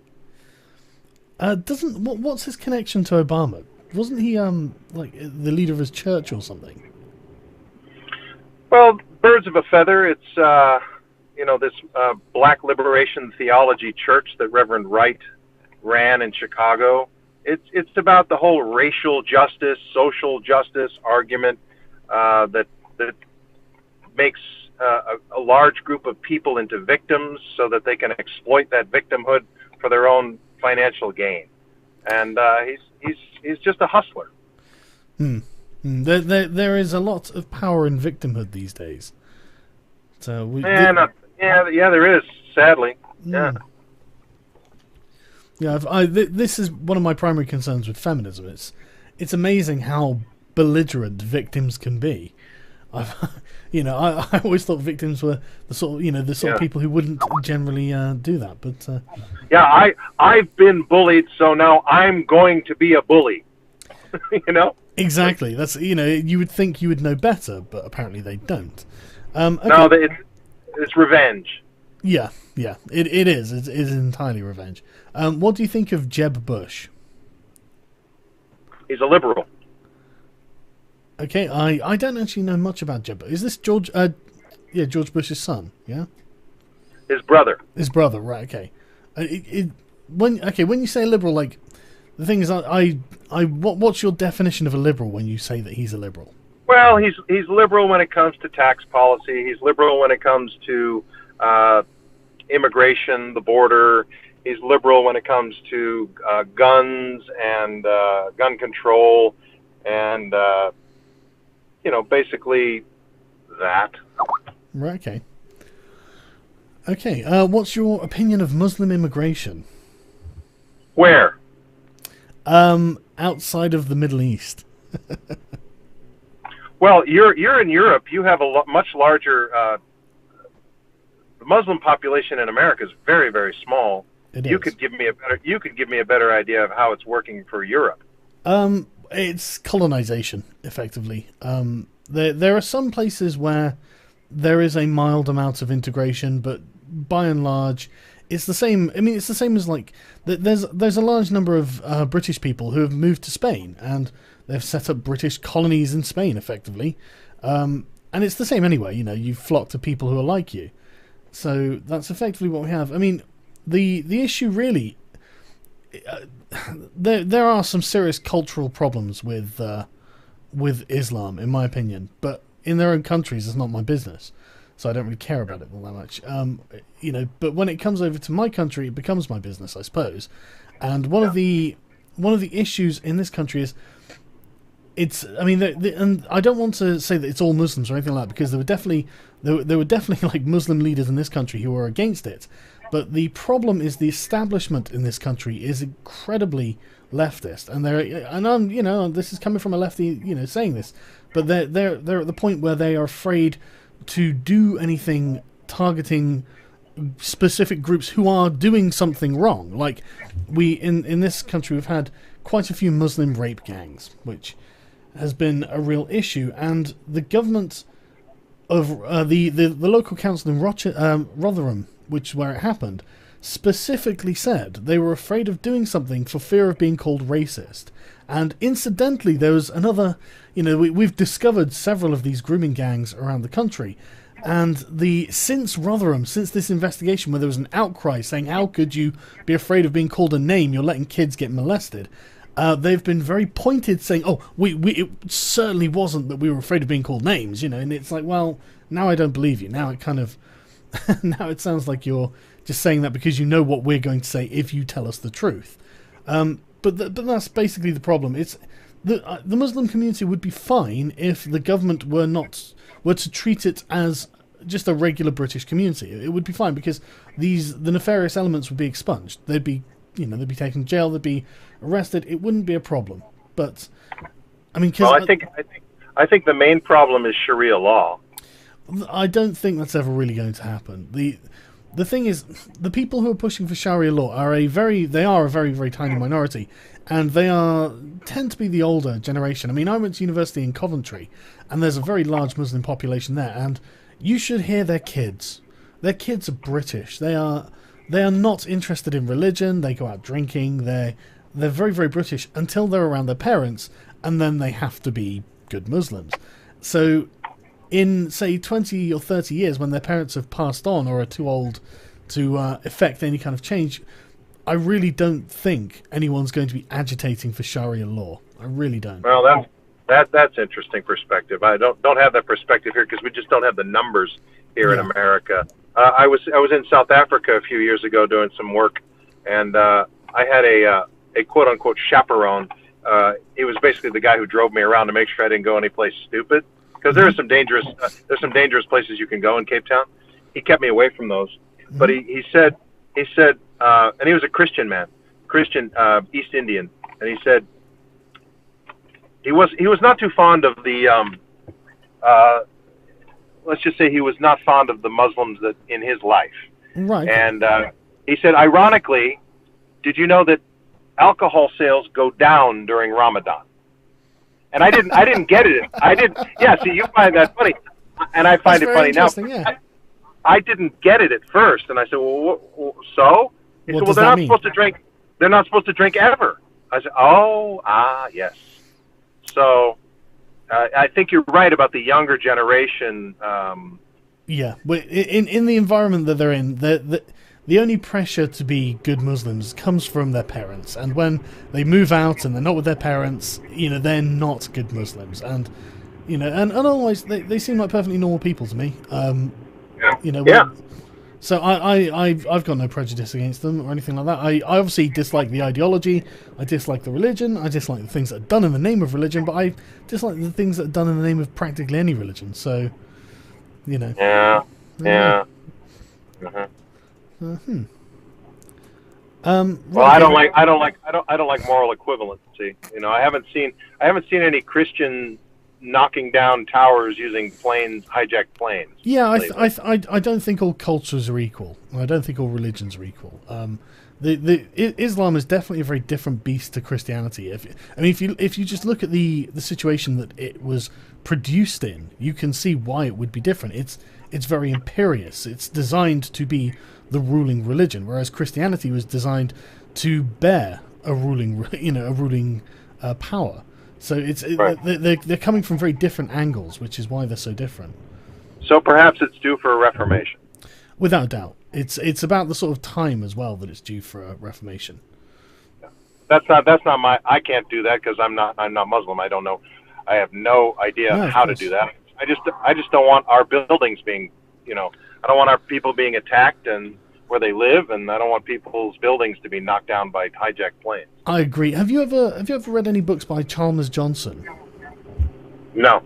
What's his connection to Obama? Wasn't he like the leader of his church or something? Well, birds of a feather. It's this Black Liberation Theology church that Reverend Wright ran in Chicago. It's about the whole racial justice, social justice argument that makes a large group of people into victims so that they can exploit that victimhood for their own financial gain. And he's just a hustler. There is a lot of power in victimhood these days. So there is, sadly. Yeah. Yeah, this is one of my primary concerns with feminism. It's amazing how belligerent victims can be. I always thought victims were the sort of the people who wouldn't generally do that. But I've been bullied, so now I'm going to be a bully. Exactly. That's you would think you would know better, but apparently they don't. Okay. No, it's revenge. Yeah, it is. It is entirely revenge. What do you think of Jeb Bush? He's a liberal. Okay, I don't actually know much about Jeb. Is this George? George Bush's son. Yeah, his brother. His brother, right? Okay. When you say liberal, like the thing is, what's your definition of a liberal when you say that he's a liberal? Well, he's liberal when it comes to tax policy. He's liberal when it comes to immigration, the border. He's liberal when it comes to guns and gun control, and basically that. Right. Okay. Okay. What's your opinion of Muslim immigration? Where? Outside of the Middle East. Well, you're in Europe. You have a much larger. The Muslim population in America is very, very small. You could give me a better idea of how it's working for Europe. It's colonization, effectively. There are some places where there is a mild amount of integration, but by and large, it's the same. I mean, it's the same as like there's a large number of British people who have moved to Spain, and they've set up British colonies in Spain, effectively. And it's the same anyway. You flock to people who are like you. So that's effectively what we have. I mean, the issue really, there are some serious cultural problems with Islam, in my opinion. But in their own countries, it's not my business, so I don't really care about it all that much. But when it comes over to my country, it becomes my business, I suppose. And one of the issues in this country is and I don't want to say that it's all Muslims or anything like that, because there were definitely like Muslim leaders in this country who were against it. But the problem is the establishment in this country is incredibly leftist, and this is coming from a lefty, saying this, but they're at the point where they are afraid to do anything targeting specific groups who are doing something wrong. Like in this country, we've had quite a few Muslim rape gangs, which has been a real issue, and the government of the local council in Rotherham, which where it happened, specifically said they were afraid of doing something for fear of being called racist. And incidentally, there was another, we've discovered several of these grooming gangs around the country, and since this investigation where there was an outcry saying, how could you be afraid of being called a name, you're letting kids get molested, they've been very pointed, saying, it certainly wasn't that we were afraid of being called names, and it's like, well, now I don't believe you. Now it kind of, now it sounds like you're just saying that because you know what we're going to say if you tell us the truth. But that's basically the problem. It's the Muslim community would be fine if the government were to treat it as just a regular British community. It would be fine because the nefarious elements would be expunged. They'd be taken to jail. They'd be arrested. It wouldn't be a problem. But I mean, I think the main problem is Sharia law. I don't think that's ever really going to happen. The thing is, the people who are pushing for Sharia law are a very, very tiny minority, and they tend to be the older generation. I mean, I went to university in Coventry, and there's a very large Muslim population there, and you should hear their kids. Their kids are British. They are not interested in religion. They go out drinking. They're very, very British until they're around their parents, and then they have to be good Muslims. So in, say, 20 or 30 years, when their parents have passed on or are too old to effect any kind of change, I really don't think anyone's going to be agitating for Sharia law. I really don't. Well, that's interesting perspective. I don't have that perspective here because we just don't have the numbers here in America. I was in South Africa a few years ago doing some work, and I had a quote unquote chaperone. He was basically the guy who drove me around to make sure I didn't go anyplace stupid. Because there's some dangerous places you can go in Cape Town. He kept me away from those. Mm-hmm. But he said, and he was a Christian man, East Indian, and he said he was not too fond of the let's just say he was not fond of the Muslims that in his life. Right. And he said, ironically, did you know that alcohol sales go down during Ramadan? And I didn't get it. I didn't. Yeah. See, you find that funny, and I find it funny now. Yeah. I didn't get it at first, and I said, "Well, so?" He said, "Well, they're not supposed to drink. They're not supposed to drink ever." I said, yes." So, I think you're right about the younger generation. Yeah, but in the environment that they're in, the only pressure to be good Muslims comes from their parents, and when they move out and they're not with their parents, they're not good Muslims, and and otherwise they seem like perfectly normal people to me. So I've got no prejudice against them or anything like that. I obviously dislike the ideology, I dislike the religion, I dislike the things that are done in the name of religion, but I dislike the things that are done in the name of practically any religion. So, Yeah. Mm-hmm. Well, I don't like moral equivalency. I haven't seen any Christian knocking down towers using hijacked planes. Yeah, I don't think all cultures are equal. I don't think all religions are equal. Islam is definitely a very different beast to Christianity. If you just look at the situation that it was produced in, you can see why it would be different. It's very imperious. It's designed to be the ruling religion, whereas Christianity was designed to bear a ruling power. So right. They're coming from very different angles, which is why they're so different. So perhaps it's due for a reformation. Without doubt, it's about the sort of time as well that it's due for a reformation. Yeah. That's not my. I can't do that because I'm not Muslim. I don't know. I have no idea how to do that. I just don't want our buildings being, I don't want our people being attacked and where they live, and I don't want people's buildings to be knocked down by hijacked planes. I agree. Have you ever read any books by Chalmers Johnson? No.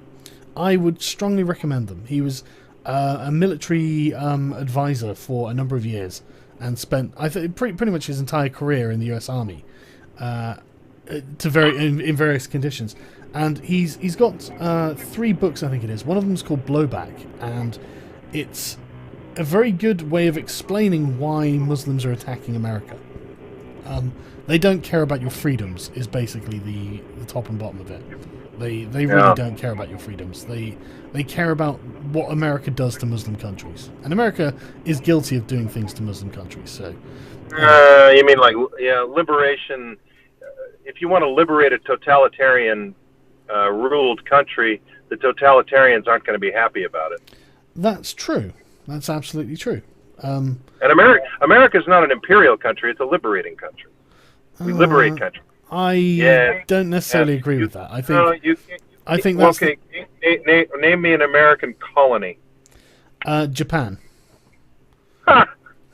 I would strongly recommend them. He was a military advisor for a number of years and spent pretty much his entire career in the U.S. Army in various conditions. And he's got 3 books, I think it is. One of them is called Blowback, and it's a very good way of explaining why Muslims are attacking America. They don't care about your freedoms, is basically the top and bottom of it. They really don't care about your freedoms. They care about what America does to Muslim countries, and America is guilty of doing things to Muslim countries. So, you mean liberation? If you want to liberate a totalitarian ruled country, the totalitarians aren't going to be happy about it. That's true. That's absolutely true. And America's not an imperial country; it's a liberating country. We liberate countries. I don't necessarily agree with that. I think that's okay. Name me an American colony. Japan.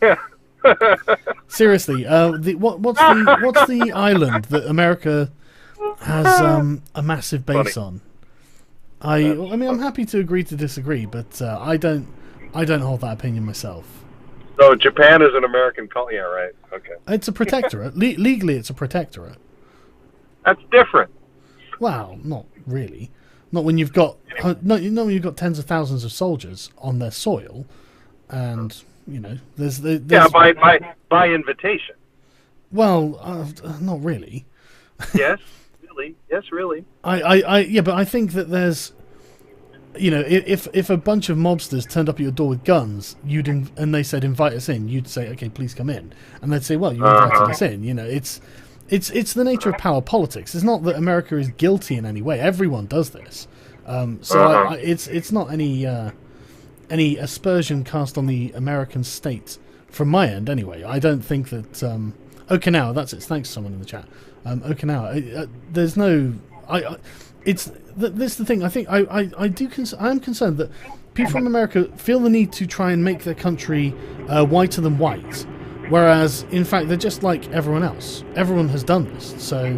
Yeah. Seriously, what's the island that America has a massive base on? I'm happy to agree to disagree, but I don't hold that opinion myself. So Japan is an American colony, yeah, right? Okay. It's a protectorate. Legally, it's a protectorate. That's different. Well, not really. Not when you've got when you've got tens of thousands of soldiers on their soil, and there's by invitation. Well, not really. Yes, really. Yes, really. But I think that there's, if a bunch of mobsters turned up at your door with guns, and they said invite us in, you'd say okay, please come in, and they'd say well, you invited us in. It's the nature of power politics. It's not that America is guilty in any way. Everyone does this. It's not any aspersion cast on the American state from my end anyway. I don't think that Okinawa. That's it. Thanks to someone in the chat. Okinawa. There's no. This is the thing. I think I am concerned that people from America feel the need to try and make their country whiter than white. Whereas, in fact, they're just like everyone else. Everyone has done this, so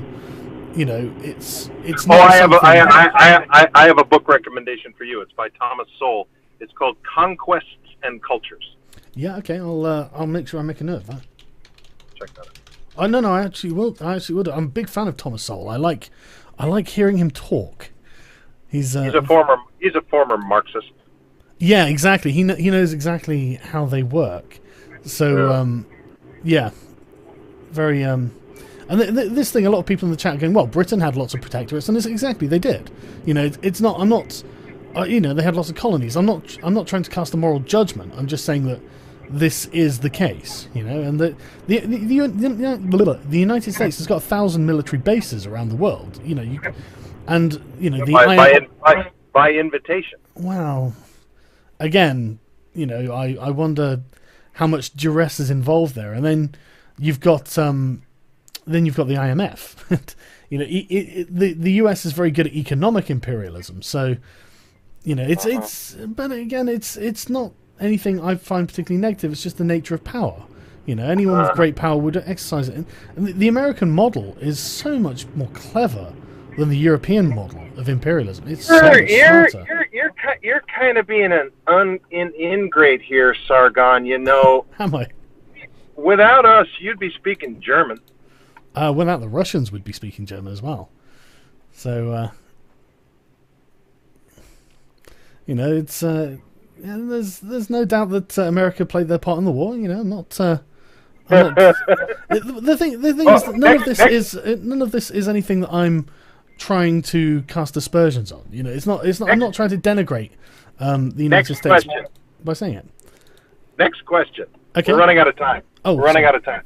it's not. I have a book recommendation for you. It's by Thomas Sowell. It's called Conquests and Cultures. Yeah, okay. I'll make sure I make a note of that. Check that out. Oh no, I actually will. I'm a big fan of Thomas Sowell. I like hearing him talk. He's a former Marxist. Yeah, exactly. He knows exactly how they work. So, yeah, very. And this thing, a lot of people in the chat are going, well, Britain had lots of protectorates, and it's exactly they did. You know, it's not. I'm not. You know, they had lots of colonies. I'm not trying to cast a moral judgment. I'm just saying that this is the case. You know, and the United States has got 1,000 military bases around the world. You know, by invitation. Well, again, you know, I wonder how much duress is involved there, and then you've got the IMF. You know, the US is very good at economic imperialism, so you know it's but again it's not anything I find particularly negative. It's just the nature of power. You know, anyone with great power would exercise it, and the American model is so much more clever than the European model of imperialism. It's so much smarter. You're kind of being an ingrate here, Sargon. You know, Am I? Without us, you'd be speaking German. Without the Russians, would be speaking German as well. So, you know, it's there's no doubt that America played their part in the war. You know, I'm not. The thing is that none of this is anything that I'm trying to cast aspersions on. You know, it's not. I'm not trying to denigrate the United States by saying it. Next question. Okay. We're running out of time. Oh, we're running out of time.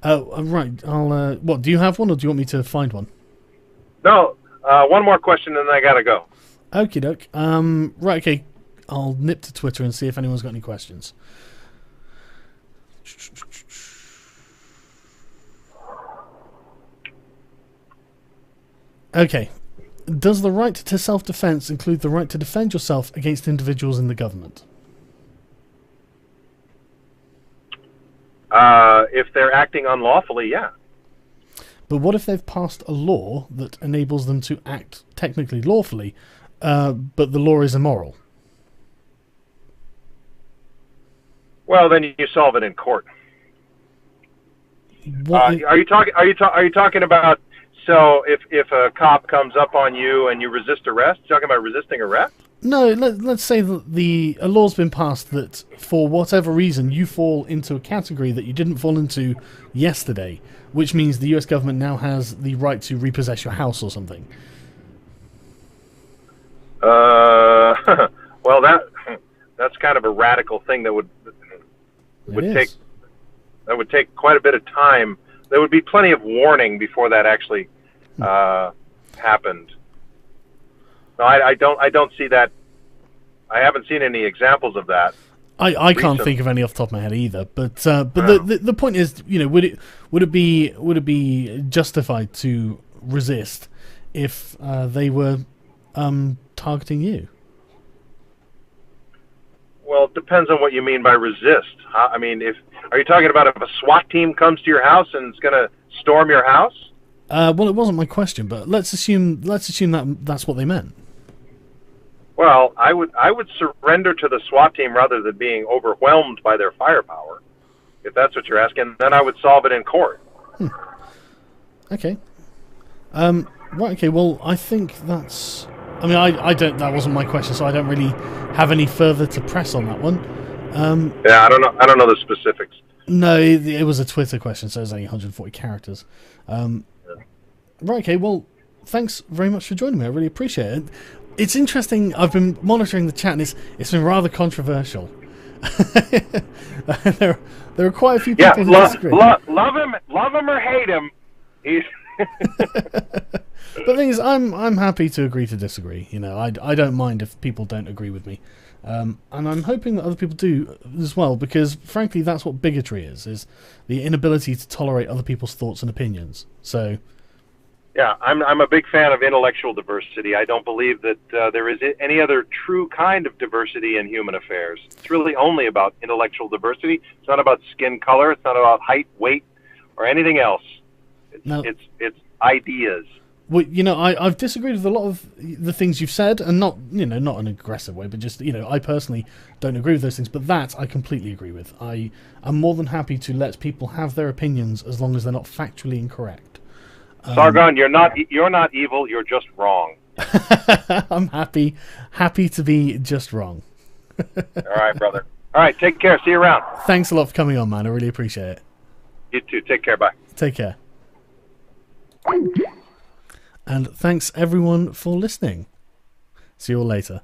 Oh, right. I'll. What? Do you have one, or do you want me to find one? No. One more question, and then I gotta go. Okie doke. Right. Okay. I'll nip to Twitter and see if anyone's got any questions. Okay. Does the right to self-defense include the right to defend yourself against individuals in the government? If they're acting unlawfully, yeah. But what if they've passed a law that enables them to act technically lawfully, but the law is immoral? Well, then you solve it in court. Are you talking about? So if a cop comes up on you and you resist arrest, you're talking about resisting arrest? No, let's say that a law's been passed that for whatever reason you fall into a category that you didn't fall into yesterday, which means the US government now has the right to repossess your house or something. Well, that's kind of a radical thing that would take quite a bit of time. There would be plenty of warning before that actually happened. No, I don't see that. I haven't seen any examples of that. I can't think of any off the top of my head either. But the point is, you know, would it be justified to resist if they were targeting you? Well, it depends on what you mean by resist. I mean, are you talking about if a SWAT team comes to your house and is going to storm your house? Well, it wasn't my question, but let's assume that that's what they meant. Well, I would surrender to the SWAT team rather than being overwhelmed by their firepower. If that's what you're asking, then I would solve it in court. Okay. Right. Okay. Well, I think that's. I mean, I don't. That wasn't my question, so I don't really have any further to press on that one. Yeah, I don't know. I don't know the specifics. No, it was a Twitter question, so it was only 140 characters. Right. Okay. Well, thanks very much for joining me. I really appreciate it. It's interesting. I've been monitoring the chat, and it's been rather controversial. there are quite a few people who disagree. Love him or hate him. He's. But the thing is, I'm happy to agree to disagree. You know, I don't mind if people don't agree with me, and I'm hoping that other people do as well, because frankly, that's what bigotry is the inability to tolerate other people's thoughts and opinions. So. Yeah, I'm a big fan of intellectual diversity. I don't believe that there is any other true kind of diversity in human affairs. It's really only about intellectual diversity. It's not about skin color. It's not about height, weight, or anything else. It's ideas. Well, you know, I've disagreed with a lot of the things you've said, and not in an aggressive way, but just, you know, I personally don't agree with those things. But that I completely agree with. I am more than happy to let people have their opinions as long as they're not factually incorrect. Sargon, you're not evil. You're just wrong. I'm happy to be just wrong. All right, brother. All right, take care. See you around. Thanks a lot for coming on, man. I really appreciate it. You too. Take care. Bye. Take care. And thanks everyone for listening. See you all later.